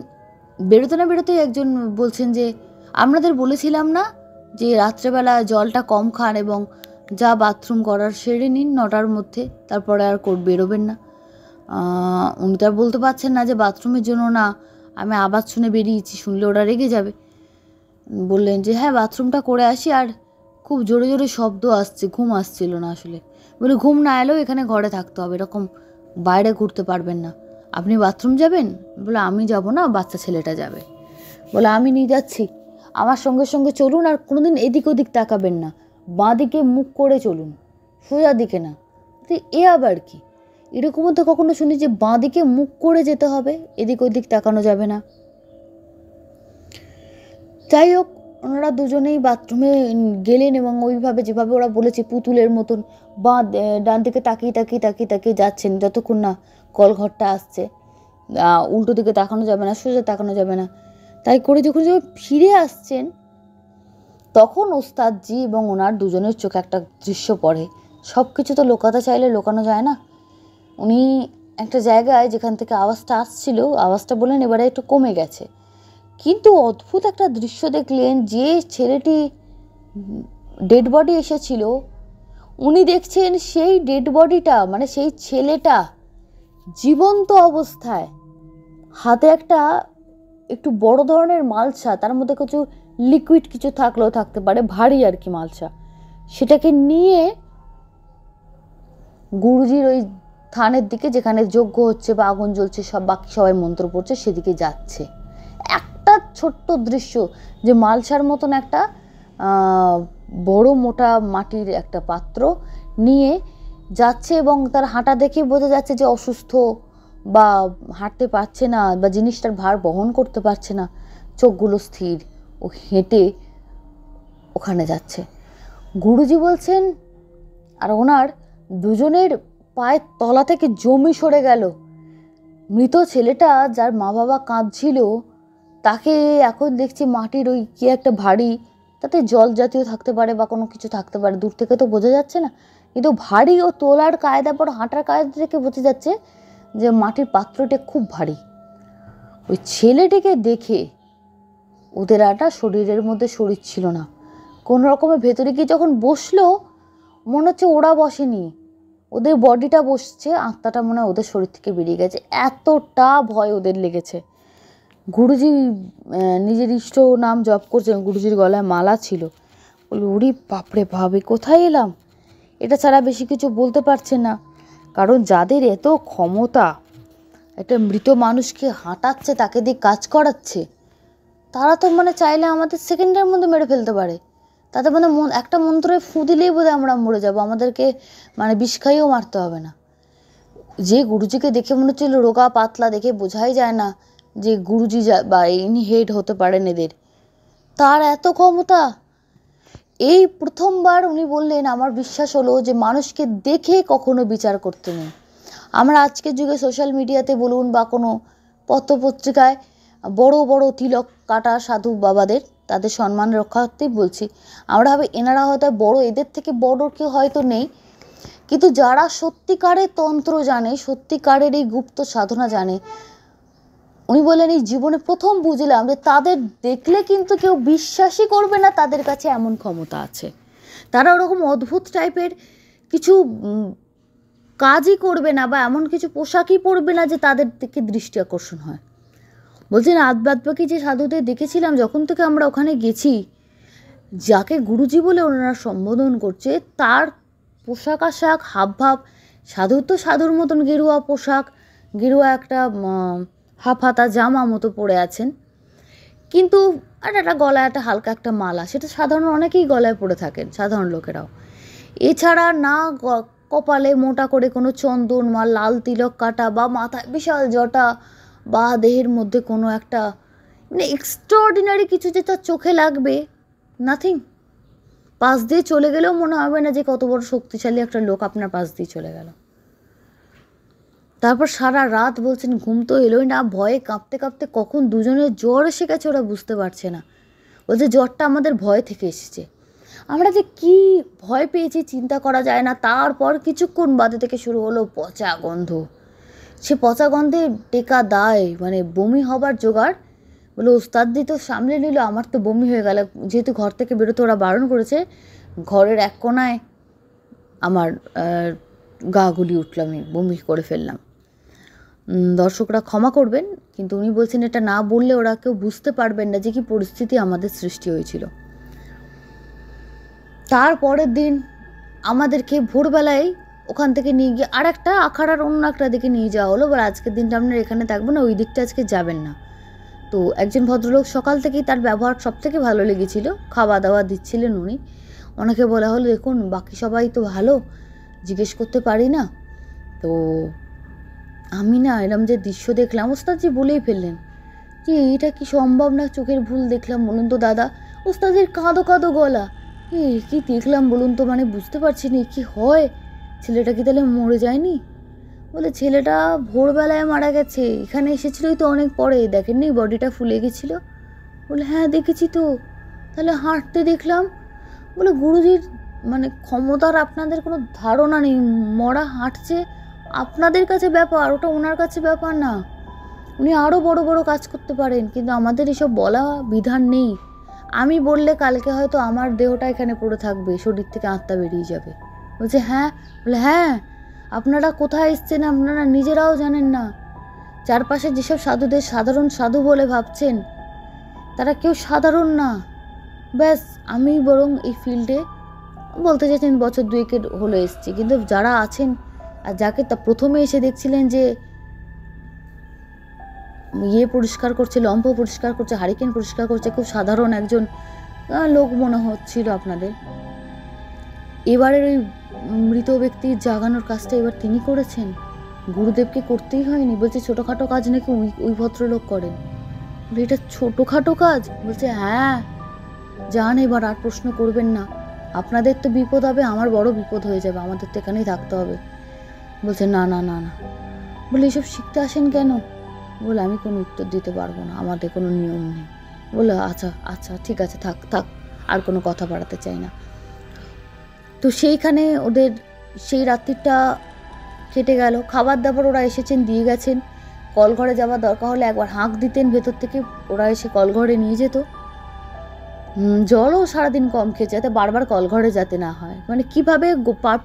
বেরোতে না বেরোতেই একজন বলছেন যে আপনাদের বলেছিলাম না যে রাত্রেবেলা জলটা কম খান এবং যা বাথরুম করার সেরে নিন 9টার মধ্যে, তারপরে আর বেরোবেন না। উনি তো আর বলতে পারছেন না যে বাথরুমের জন্য না, আমি আওয়াজ শুনে বেরিয়েছি, শুনলে ওরা রেগে যাবে। বললেন যে হ্যাঁ বাথরুমটা করে আসি, আর খুব জোরে জোরে শব্দ আসছে, ঘুম আসছিল না আসলে। বলে ঘুম না এলেও এখানে ঘরে থাকতে হবে, এরকম বাইরে ঘুরতে পারবেন না। আপনি বাথরুম যাবেন? বলে আমি যাব না, বাচ্চা ছেলেটা যাবে। বলে আমি নিয়ে যাচ্ছি, আমার সঙ্গে সঙ্গে চলুন, আর কোনোদিন এদিক ওদিক তাকাবেন না, বাঁ দিকে মুখ করে চলুন, সোজা দিকে না। এ আবার কি? এরকমও তো কখনো শুনি যে বাঁ দিকে মুখ করে যেতে হবে, এদিক ওদিক তাকানো যাবে না। যাই হোক, ওনারা দুজনেই বাথরুমে গেলেন এবং ওইভাবে যেভাবে ওরা বলেছে পুতুলের মতন ডান দিকে তাকিয়ে তাকিয়ে তাকিয়ে তাকিয়ে যাচ্ছেন যতক্ষণ না কলঘরটা আসছে। উল্টো দিকে তাকানো যাবে না, সোজা তাকানো যাবে না। তাই করে যখন ফিরে আসছেন, তখন ওস্তাদজি এবং ওনার দুজনের চোখে একটা দৃশ্য পড়ে। সব কিছু তো লোকাতে চাইলে লোকানো যায় না। উনি একটা জায়গায় যেখান থেকে আওয়াজটা আসছিল, আওয়াজটা বললেন এবারে একটু কমে গেছে, কিন্তু অদ্ভুত একটা দৃশ্য দেখলেন। যে ছেলেটি ডেড বডি এসেছিল, উনি দেখছেন সেই ডেড বডিটা, মানে সেই ছেলেটা জীবন্ত অবস্থায়, হাতে একটা একটু বড় ধরনের মালসা, তার মধ্যে কিছু লিকুইড কিছু থাকলেও থাকতে পারে, ভারী আর কি মালসা, সেটাকে নিয়ে গুরুজির ওই থানের দিকে যেখানে যজ্ঞ হচ্ছে বা আগুন জ্বলছে, বাকি সবাই মন্ত্র পড়ছে, সেদিকে যাচ্ছে। একটা ছোট্ট দৃশ্য, যে মালসার মতন একটা বড় মোটা মাটির একটা পাত্র নিয়ে যাচ্ছে, এবং তার হাঁটা দেখে বোঝা যাচ্ছে যে অসুস্থ বা হাঁটতে পারছে না বা জিনিসটার ভার বহন করতে পারছে না, চোখগুলো স্থির, ও হেঁটে ওখানে যাচ্ছে। গুরুজি বলছেন, আর ওনার দুজনের পায়ের তলা থেকে জমি সরে গেল। মৃত ছেলেটা যার মা বাবা কাঁদছিল, তাকে এখন দেখছি মাটির ওই কি একটা ভারী, তাতে জল জাতীয় থাকতে পারে বা কোনো কিছু থাকতে পারে, দূর থেকে তো বোঝা যাচ্ছে না, কিন্তু ভারী ও তোলার কায়দা, পর হাঁটার কায়দা থেকে বোঝা যাচ্ছে যে মাটির পাত্রটা খুব ভারী। ওই ছেলেটিকে দেখে ওদের একটা শরীরের মধ্যে শরীর ছিল না, কোনো রকমের ভেতরে গিয়ে যখন বসলো, মনে হচ্ছে ওরা বসেনি, ওদের বডিটা বসছে, আত্মাটা মনে হয় ওদের শরীর থেকে বেরিয়ে গেছে, এতটা ভয় ওদের লেগেছে। গুরুজি নিজের ইষ্ট নাম জপ করছেন, গুরুজির গলায় মালা ছিল। বলি ওরে বাপরে, ভাবে কোথায় এলাম, এটা ছাড়া বেশি কিছু বলতে পারছে না। কারণ যাদের এত ক্ষমতা, একটা মৃত মানুষকে হাঁটাচ্ছে, তাকে দিয়ে কাজ করাচ্ছে, তারা তো মানে চাইলে আমাদের সেকেন্ডের মধ্যে মেরে ফেলতে পারে। তাতে মানে একটা মন্ত্রে ফু দিলেই বোধহয় আমরা মরে যাবো, আমাদেরকে মানে বিষ খাইয়েও মারতে হবে না। যে গুরুজিকে দেখে মনে হচ্ছিল রোগা পাতলা, দেখে বোঝাই যায় না যে গুরুজি বা ইনি হেড হতে পারেন এদের, তার এত ক্ষমতা। এই প্রথমবার উনি বললেন, আমার বিশ্বাস হলো যে মানুষকে দেখে কখনো বিচার করতে নেই। আমরা আজকের যুগে সোশ্যাল মিডিয়াতে বলুন বা কোনো পত্রপত্রিকায় বড় বড় তিলক কাটা সাধু বাবাদের, তাদের সম্মান রক্ষার্থেই বলছি, আমরা ভাবে এনারা হয়তো বড়, এদের থেকে বড় কেউ হয়তো নেই, কিন্তু যারা সত্যিকারের তন্ত্র জানে, সত্যিকারের এই গুপ্ত সাধনা জানে, উনি বললেন এই জীবনে প্রথম বুঝলাম যে তাদের দেখলে কিন্তু কেউ বিশ্বাসই করবে না তাদের কাছে এমন ক্ষমতা আছে। তারা ওরকম অদ্ভুত টাইপের কিছু কাজই করবে না বা এমন কিছু পোশাকই পরবে না যে তাদের থেকে দৃষ্টি আকর্ষণ হয়। বলছেন বাদ বাকি যে সাধুদের দেখেছিলাম যখন থেকে আমরা ওখানে গেছি, যাকে গুরুজি বলে ওনারা সম্বোধন করছে, তার পোশাক আশাক হাবভাব, সাধু তো সাধুর মতন গেরুয়া পোশাক, গেরুয়া একটা হাফ হাতা জামা মতো পরে আছেন, কিন্তু আর একটা গলায় একটা হালকা একটা মালা, সেটা সাধারণ অনেকেই গলায় পরে থাকেন সাধারণ লোকেরাও। এছাড়া না কপালে মোটা করে কোনো চন্দন বা লাল তিলক কাটা বা মাথায় বিশাল জটা বা দেহের মধ্যে কোনো একটা মানে এক্সট্রাঅর্ডিনারি কিছু যে তার চোখে লাগবে, নাথিং। পাশ দিয়ে চলে গেলেও মনে হবে না যে কত বড় শক্তিশালী একটা লোক আপনার পাশ দিয়ে চলে গেল। তারপর সারা রাত বলছেন ঘুম তো এলোই না, ভয়ে কাঁপতে কাঁপতে কখন দুজনের জ্বর এসে গেছে ওরা বুঝতে পারছে না। বলছে জ্বরটা আমাদের ভয় থেকে এসেছে, আমরা যে কি ভয় পেয়েছি চিন্তা করা যায় না। তারপর কিছুক্ষণ বাদে থেকে শুরু হলো পচা গন্ধ। সে পচা গন্ধে টেকা দায়, মানে বমি হবার জোগাড়। বলে ওস্তাদি তো সামলে নিল, আমার তো বমি হয়ে গেল। যেহেতু ঘর থেকে বেরোতে ওরা বারণ করেছে, ঘরের এক কোনায় আমার গা গুলি উঠল, আমি বমি করে ফেললাম। দর্শকরা ক্ষমা করবেন, কিন্তু উনি বলছেন এটা না বললে ওরা কেউ বুঝতে পারবেন না যে কি পরিস্থিতি আমাদের সৃষ্টি হয়েছিল। তারপরের দিন আমাদেরকে ভোরবেলায় ওখান থেকে নিয়ে গিয়ে আর একটা আখাড়ার অন্য একটা দিকে নিয়ে যাওয়া হলো। বলে আজকের দিনটা আপনারা এখানে থাকবো না, ওই দিকটা আজকে যাবেন না। তো একজন ভদ্রলোক সকাল থেকেই তার ব্যবহার সব থেকে ভালো লেগেছিল, খাওয়া দাওয়া দিচ্ছিলেন উনি। ওনাকে বলা হলো দেখুন বাকি সবাই তো ভালো, জিজ্ঞেস করতে পারি না, তো আমি না এরম যে দৃশ্য দেখলাম। ওস্তাদজি বলেই ফেললেন যে এটা কি সম্ভব না, চোখের ভুল দেখলাম বলুন তো দাদা। ওস্তাদের কাঁদো কাঁদো গলা, কি দেখলাম বলুন তো, মানে বুঝতে পারছি না কি হয়। ছেলেটা কি তাহলে মরে যায়নি? বলে ছেলেটা ভোরবেলায় মারা গেছে, এখানে এসেছিলোই তো অনেক পরে, দেখেননি বডিটা ফুলে গেছিলো? বলে হ্যাঁ দেখেছি তো। তাহলে হাঁটতে দেখলাম। বলে গুরুজির মানে ক্ষমতার আপনাদের কোনো ধারণা নেই, মরা হাঁটছে আপনাদের কাছে ব্যাপার, ওটা ওনার কাছে ব্যাপার না। উনি আরও বড় বড় কাজ করতে পারেন, কিন্তু আমাদের এসব বলা বিধান নেই। আমি বললে কালকে হয়তো আমার দেহটা এখানে পড়ে থাকবে, শরীর থেকে আত্মা বেরিয়ে যাবে। বলছে হ্যাঁ। বলে হ্যাঁ, আপনারা কোথায় এসছেন আপনারা নিজেরাও জানেন না। চারপাশে যেসব সাধুদের সাধারণ সাধু বলে ভাবছেন, তারা কেউ সাধারণ না। ব্যাস আমি বরং এই ফিল্ডে বলতে চাইছেন বছর দুয়েকের হলো এসছি, কিন্তু যারা আছেন আর যাকে তা প্রথমে এসে দেখছিলেন যে পরিষ্কার করছে, লম্ফ পরিষ্কার করছে, হারিকেন পরিষ্কার করছে, খুব সাধারণ একজন লোক মনে হচ্ছিল আপনাদের। এবারের ওই মৃত ব্যক্তির জাগানোর কাজটা এবার তিনি করেছেন, গুরুদেবকে করতেই হয়নি। বলছে ছোটোখাটো কাজ নাকি ওই ভদ্রলোক করেন। বলে এটা ছোটোখাটো কাজ? বলছে হ্যাঁ যান, এবার আর প্রশ্ন করবেন না, আপনাদের তো বিপদ হবে, আমার বড় বিপদ হয়ে যাবে, আমাদের তো এখানেই থাকতে হবে। বলছে না না না না। বলে এসব শিখতে আসেন কেন? বলে আমি কোনো উত্তর দিতে পারবো না, আমাদের কোনো নিয়ম নেই। বলে আচ্ছা আচ্ছা ঠিক আছে, থাক থাক, আর কোনো কথা বাড়াতে চাই না। তো সেইখানে ওদের সেই রাত্রিটা কেটে গেল। খাবার দাবার ওরা এসেছেন দিয়ে গেছেন, কলঘরে যাওয়ার দরকার হলে একবার হাঁক দিতেন ভেতর থেকে, ওরা এসে কলঘরে নিয়ে যেত। জলও সারাদিন কম খেয়েছে যাতে বারবার কলঘরে যেতে না হয়। মানে কীভাবে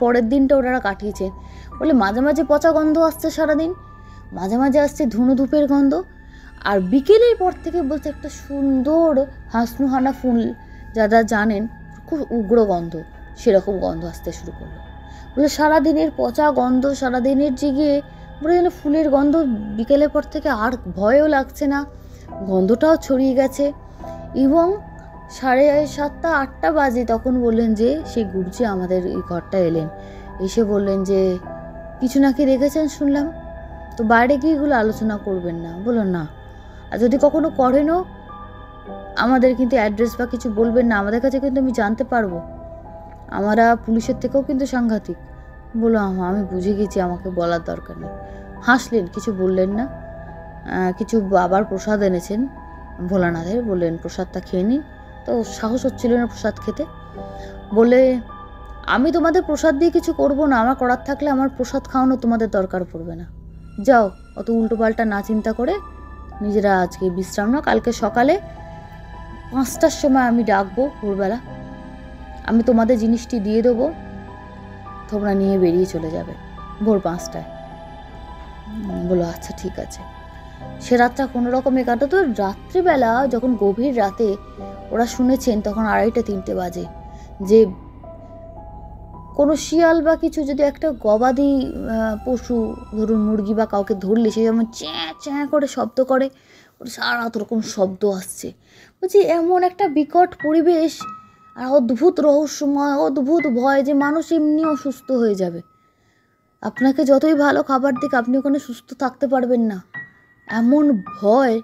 পরের দিনটা ওরা কাটিয়েছেন। বলে মাঝে মাঝে পচা গন্ধ আসছে সারাদিন, মাঝে মাঝে আসছে ধুনো ধূপের গন্ধ, আর বিকেলের পর থেকে বলছে একটা সুন্দর হাসনুহানা ফুল যারা জানেন খুব উগ্র গন্ধ, সেরকম গন্ধ আসতে শুরু করলো। বলে সারাদিনের পচা গন্ধ, সারাদিনের জেগে বলে যেন ফুলের গন্ধ বিকেলের পর থেকে আর ভয়ও লাগছে না, গন্ধটাও ছড়িয়ে গেছে। এবং 7:30 8টা বাজে তখন বললেন যে সেই গুরুজি আমাদের এই ঘরটা এলেন, এসে বললেন যে কিছু নাকি রেখেছেন শুনলাম, তো বাইরে গিয়ে এগুলো আলোচনা করবেন না। বললো না, আর যদি কখনো করেনও আমাদের কিন্তু অ্যাড্রেস বা কিছু বলবেন না, আমাদের কাছে কিন্তু আমি জানতে পারবো, আমরা পুলিশের থেকেও কিন্তু সাংঘাতিক। বললো আমি বুঝে গেছি, আমাকে বলার দরকার নেই। হাসলেন, কিছু বললেন না। কিছু বাবার প্রসাদ এনেছেন ভোলানাথের, বললেন প্রসাদটা খেয়ে নিন। তো সাহস হচ্ছিল না প্রসাদ খেতে। বলে আমি তোমাদের প্রসাদ দিয়ে কিছু করব না, আমার করার থাকলে আমার প্রসাদ খাওয়ানো তোমাদের দরকার পড়বে না, যাও অত উল্টো পাল্টা না চিন্তা করে নিজেরা আজকে বিশ্রাম নাও, কালকে সকালে 5টার সময় আমি ডাকবো ভোরবেলা, আমি তোমাদের জিনিসটি দিয়ে দেবো, তোমরা নিয়ে বেরিয়ে চলে যাবে ভোর 5টায়। বলো আচ্ছা ঠিক আছে। সে রাতটা কোনো রকমে কাটাতো। রাত্রিবেলা যখন গভীর রাতে ওরা শুনেছেন, তখন 2:30-3টে বাজে, যে কোনো শিয়াল বা কিছু যদি একটা গবাদি পশু, ধরুন মুরগি বা কাউকে ধরলে সে যেমন চ্যাঁ চ্যাঁ করে শব্দ করে, সারা রাত ওরকম শব্দ আসছে। বলছি এমন একটা বিকট পরিবেশ আর অদ্ভুত রহস্যময়, অদ্ভুত ভয়, যে মানুষ এমনি অসুস্থ হয়ে যাবে। আপনাকে যতই ভালো খাবার দিক, আপনি ওখানে সুস্থ থাকতে পারবেন না, এমন ভয়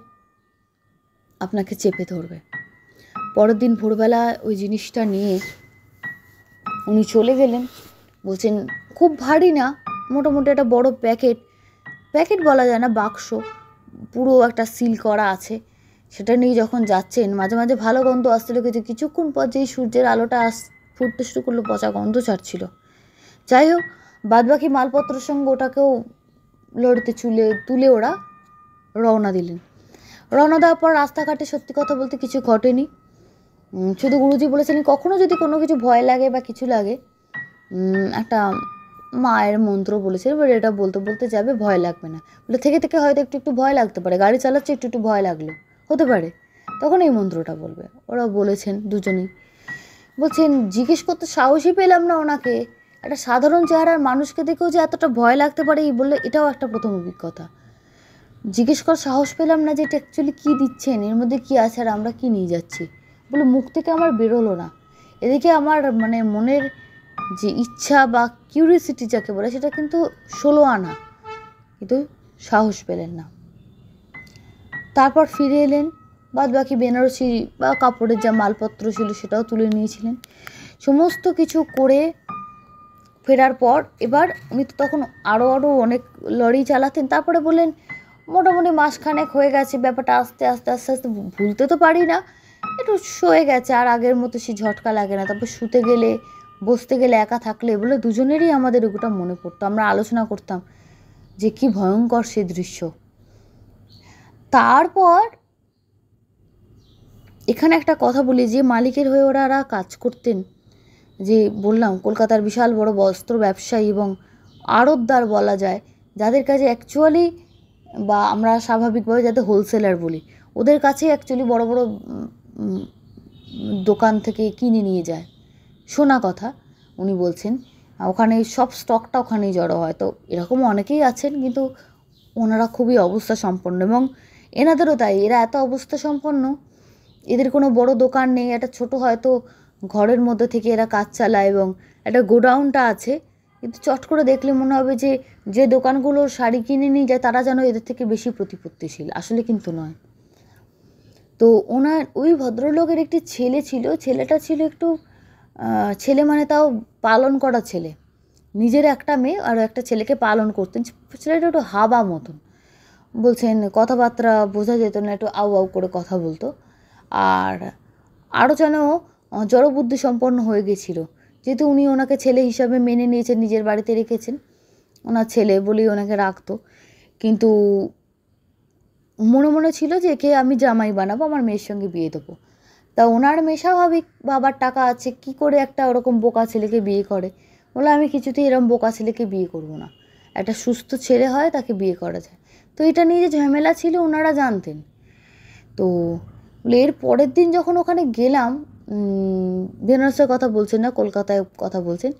আপনাকে চেপে ধরবে। পরের দিন ভোরবেলা ওই জিনিসটা নিয়ে উনি চলে গেলেন। বলছেন খুব ভারী না, মোটামুটি একটা বড় প্যাকেট বলা যায় না, বাক্স, পুরো একটা সিল করা আছে। সেটা নিয়ে যখন যাচ্ছেন, মাঝে মাঝে ভালো গন্ধ আসছিল, কিন্তু কিছুক্ষণ পর যেই সূর্যের আলোটা ফুটতে শুরু করলো, পচা গন্ধ ছাড়ছিল। যাই হোক, বাদবাকি মালপত্রের সঙ্গে ওটাকেও লড়িতে তুলে ওরা রওনা দিলেন। রওনা দেওয়ার পর রাস্তাঘাটে সত্যি কথা বলতে কিছু ঘটেনি। শুধু গুরুজি বলেছেন কখনো যদি কোনো কিছু ভয় লাগে বা কিছু লাগে, একটা মায়ের মন্ত্র বলেছে, এবার এটা বলতে বলতে যাবে, ভয় লাগবে না। বলে থেকে থেকে হয়তো একটু একটু ভয় লাগতে পারে, গাড়ি চালাচ্ছে একটু একটু ভয় লাগলো, হতে পারে, তখন এই মন্ত্রটা বলবে। ওরা বলেছেন দুজনেই। বলছেন জিজ্ঞেস করতে সাহসই পেলাম না ওনাকে, একটা সাধারণ চেহারার মানুষকে দেখেও যে এতটা ভয় লাগতে পারে এই বললে, এটাও একটা প্রথম অভিজ্ঞতা। জিজ্ঞেস করার সাহস পেলাম না যে এটা অ্যাকচুয়ালি কী দিচ্ছেন, এর মধ্যে কী আছে আর আমরা কী নিয়ে যাচ্ছি। বলে মুখ থেকে আমার বেরোলো না। এদিকে আমার মানে মনের যে ইচ্ছা বা কিউরিয়াসিটি যাকে বলে, সেটা কিন্তু 16 আনা, কিন্তু সাহস পেলেন না। তারপর ফিরে এলেন, বাদ বাকি বেনারসি বা কাপড়ের যা মালপত্র ছিল সেটাও তুলে নিয়েছিলেন। সমস্ত কিছু করে ফেরার পর এবার উনি তো তখন আরও অনেক লরি চালাতেন। তারপরে বললেন মোটামুটি মাসখানেক হয়ে গেছে, ব্যাপারটা আস্তে আস্তে আস্তে আস্তে ভুলতে তো পারি না, একটু সয়ে গেছে, আর আগের মতো সে ঝটকা লাগে না। তারপর শুতে গেলে, বসতে গেলে, একা থাকলে বলে দুজনেরই আমাদের ওটা মনে পড়তো, আমরা আলোচনা করতাম যে কি ভয়ঙ্কর সে দৃশ্য। তারপর এখানে একটা কথা বলি, যে মালিকের হয়ে ওরা কাজ করতেন, যে বললাম কলকাতার বিশাল বড় বস্ত্র ব্যবসায়ী এবং আড়তদার বলা যায়, যাদের কাছে অ্যাকচুয়ালি, বা আমরা স্বাভাবিকভাবে যাদের হোলসেলার বলি, ওদের কাছে অ্যাকচুয়ালি বড় বড় দোকান থেকে কিনে নিয়ে যায়, শোনা কথা উনি বলছেন। ওখানে সব স্টকটা ওখানেই জড়ো হয়। তো এরকম অনেকেই আছেন, কিন্তু ওনারা খুবই অবস্থা সম্পন্ন, এবং এনাদেরও তাই, এরা এত অবস্থা সম্পন্ন, এদের কোনো বড় দোকান নেই, একটা ছোট হয়তো ঘরের মধ্যে থেকে এরা কাজ চালায়, এবং একটা গোডাউনটা আছে, কিন্তু চট করে দেখলে মনে হবে যে যে দোকানগুলোর শাড়ি কিনে নিয়ে যায় তারা যেন এদের থেকে বেশি প্রতিপত্তিশীল, আসলে কিন্তু নয়। তো ওনার ওই ভদ্রলোকের একটি ছেলে ছিল, ছেলেটা ছিল একটু ছেলে মানে তাও পালন করা ছেলে, নিজের একটা মেয়ে আর একটা ছেলেকে পালন করতেন। ছেলেটা একটু হাবা মতন, বলছেন কথাবার্তা বোঝা যেত না, একটু আউ আউ করে কথা বলতো, আর আরও যেন জড়বুদ্ধি সম্পন্ন হয়ে গেছিলো, যেহেতু উনি ওনাকে ছেলে হিসাবে মেনে নিয়েছেন, নিজের বাড়িতে রেখেছেন, ওনার ছেলে বলেই ওনাকে রাখতো, কিন্তু মনে মনে ছিল যে একে আমি জামাই বানাবো, আমার মেয়ের সঙ্গে বিয়ে দেবো। তা ওনার মেয়ে স্বাভাবিক, বাবার টাকা আছে, কি করে একটা ওরকম বোকা ছেলেকে বিয়ে করে। বলে আমি কিছুতেই এরকম বোকা ছেলেকে বিয়ে করব না, একটা সুস্থ ছেলে হয় তাকে বিয়ে করা যায়। তো এটা নিয়ে যে ঝামেলা ছিল ওনারা জানতেন। তো এর পরের দিন যখন ওখানে গেলাম, বেনারসের কথা বলছেন না, কলকাতায় কথা বলছেন,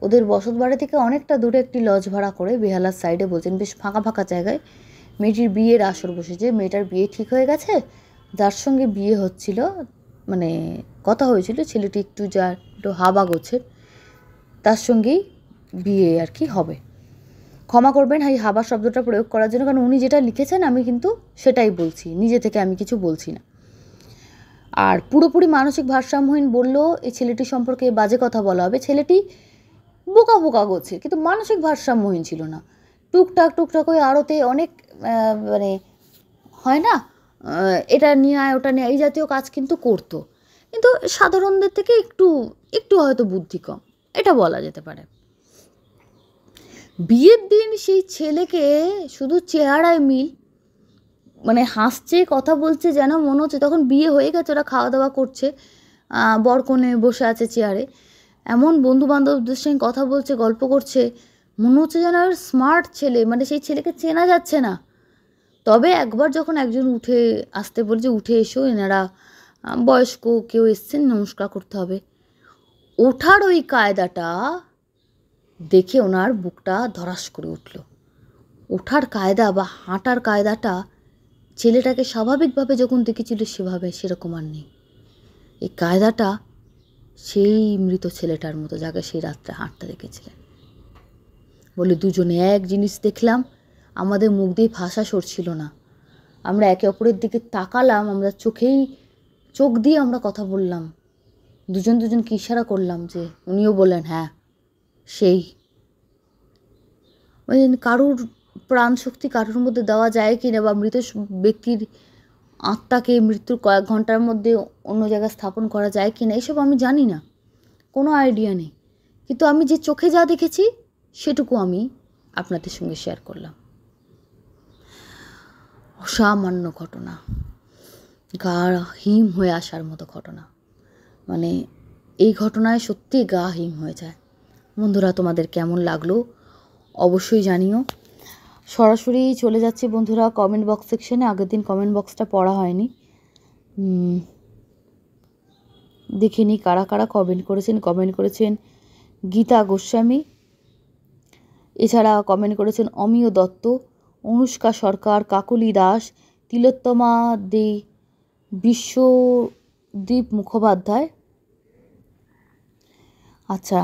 ওদের বসত বাড়ি থেকে অনেকটা দূরে একটি লজ ভাড়া করে বেহালার সাইডে, বলছেন বেশ ফাঁকা ফাঁকা জায়গায় মেয়েটির বিয়ের আসর বসেছে। মেয়েটার বিয়ে ঠিক হয়ে গেছে, যার সঙ্গে বিয়ে হচ্ছিল, মানে কথা হয়েছিল, ছেলেটি একটু হাবা গোছের, তার সঙ্গেই বিয়ে আর কি হবে। ক্ষমা করবেন এই হাবা শব্দটা প্রয়োগ করার জন্য, কারণ উনি যেটা লিখেছেন আমি কিন্তু সেটাই বলছি, নিজে থেকে আমি কিছু বলছি না। আর পুরোপুরি মানসিক ভারসাম্যহীন বললেও এই ছেলেটি সম্পর্কে বাজে কথা বলা হবে। ছেলেটি বোকা বোকা গোছের, কিন্তু মানসিক ভারসাম্যহীন ছিল না। টুকটাক ওই আড়তে অনেক মানে হয় না, এটা নিয়ে আয় ওটা নিয়ে, এই জাতীয় কাজ কিন্তু করতো, কিন্তু সাধারণদের থেকে একটু হয়তো বুদ্ধি কম, এটা বলা যেতে পারে। বিয়ের দিন সেই ছেলেকে শুধু চেহারায় মিল, মানে হাসছে, কথা বলছে, যেন মনে হচ্ছে তখন বিয়ে হয়ে গেছে, ওরা খাওয়া দাওয়া করছে, বর কনে বসে আছে চেয়ারে, এমন বন্ধুবান্ধবদের সঙ্গে কথা বলছে, গল্প করছে, মনে হচ্ছে যেন আর স্মার্ট ছেলে, মানে সেই ছেলেকে চেনা যাচ্ছে না। তবে একবার যখন একজন উঠে আসতে বলছে, উঠে এসো, এনারা বয়স্ক কেউ এসছেন, নমস্কার করতে হবে, ওঠার ওই কায়দাটা দেখে ওনার বুকটা ধরাস করে উঠল। ওঠার কায়দা বা হাঁটার কায়দাটা ছেলেটাকে স্বাভাবিকভাবে যখন দেখেছিল সেভাবে সেরকম আর নেই। এই কায়দাটা সেই মৃত ছেলেটার মতো, যাকে সেই রাত্রে হাঁটতে দেখেছিলেন। বলে দুজনে এক জিনিস দেখলাম, আমাদের মুখ দিয়ে ভাষা সরছিল না, আমরা একে অপরের দিকে তাকালাম, আমরা চোখ দিয়ে আমরা কথা বললাম, দুজনকে ইশারা করলাম, যে উনিও বললেন হ্যাঁ সেই। ওই কারুর প্রাণ শক্তি কারুর মধ্যে দেওয়া যায় কি না, বা মৃত ব্যক্তির আত্মাকে মৃত্যুর কয়েক ঘন্টার মধ্যে অন্য জায়গায় স্থাপন করা যায় কি না, এসব আমি জানি না, কোনো আইডিয়া নেই। কিন্তু আমি যে চোখে যা দেখেছি সেটুকু আমি আপনাদের সঙ্গে শেয়ার করলাম। অসামান্য ঘটনা, গা হিম হয়ে আসার মতো ঘটনা, মানে এই ঘটনায় সত্যি গা হিম হয়ে যায়। বন্ধুরা, তোমাদের কেমন লাগলো অবশ্যই জানিও। সরাসরি চলে যাচ্ছি বন্ধুরা কমেন্ট বক্স সেকশনে। আগের দিন কমেন্ট বক্সটা পড়া হয়নি, দেখিনি কারা কারা কমেন্ট করেছেন গীতা গোস্বামী, এছাড়া কমেন্ট করেছেন অমিয় দত্ত, অনুষ্কা সরকার, কাকলি দাস, তিলোত্তমা দে, বিশ্বদীপ মুখোপাধ্যায়। আচ্ছা,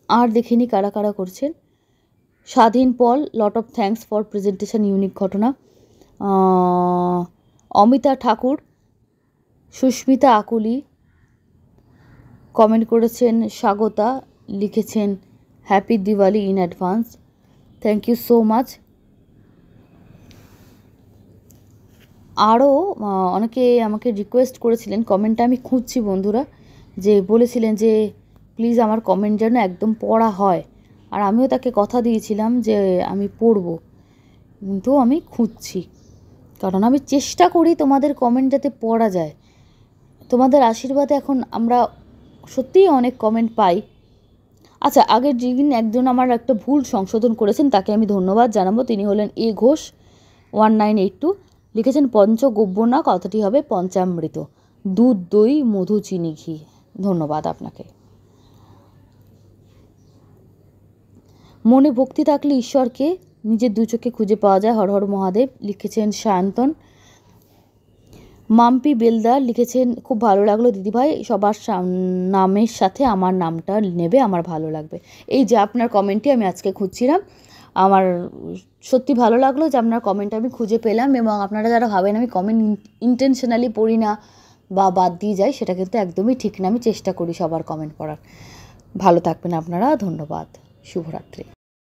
আর দেখিনি কারা কারা করছেন। Swadhin Pal, lot of thanks for presentation, unique ঘটনা। অমিতা ঠাকুর, সুস্মিতা আকুলি কমেন্ট করেছেন, স্বাগতা লিখেছেন happy Diwali in advance, thank you so much. আরও অনেকে আমাকে রিকোয়েস্ট করেছিলেন, কমেন্টটা আমি খুঁজছি বন্ধুরা, যে বলেছিলেন যে প্লিজ আমার কমেন্ট যেন একদম পড়া হয়, আর আমিও তাকে কথা দিয়েছিলাম যে আমি পড়ব, কিন্তু আমি খুঁজছি, কারণ আমি চেষ্টা করি তোমাদের কমেন্ট যাতে পড়া যায়। তোমাদের আশীর্বাদে এখন আমরা সত্যিই অনেক কমেন্ট পাই। আচ্ছা, আগের দিন একজন আমার একটা ভুল সংশোধন করেছেন, তাকে আমি ধন্যবাদ জানাবো। তিনি হলেন এ ঘোষ 1982, লিখেছেন পঞ্চগব্য না, কথাটি হবে পঞ্চামৃত, দুধ দই মধু চিনি ঘি। ধন্যবাদ আপনাকে। মনে ভক্তি থাকলে ঈশ্বরকে নিজের দু চোখে খুঁজে পাওয়া যায়, হর হর মহাদেব, লিখেছেন সায়ন্তন। মাম্পি বেলদার লিখেছেন খুব ভালো লাগলো দিদিভাই, সবার নামের সাথে আমার নামটা নেবে, আমার ভালো লাগবে। এই যে আপনার কমেন্টটি আমি আজকে খুঁজছিলাম, আমার সত্যি ভালো লাগলো যে আপনার কমেন্ট আমি খুঁজে পেলাম। এবং আপনারা যারা ভাবেন আমি কমেন্ট ইন্টেনশনালি পড়ি না বা বাদ দিয়ে যাই, সেটা কিন্তু একদমই ঠিক না, আমি চেষ্টা করি সবার কমেন্ট পড়ার। ভালো থাকবেন আপনারা, ধন্যবাদ, শুভরাত্রি।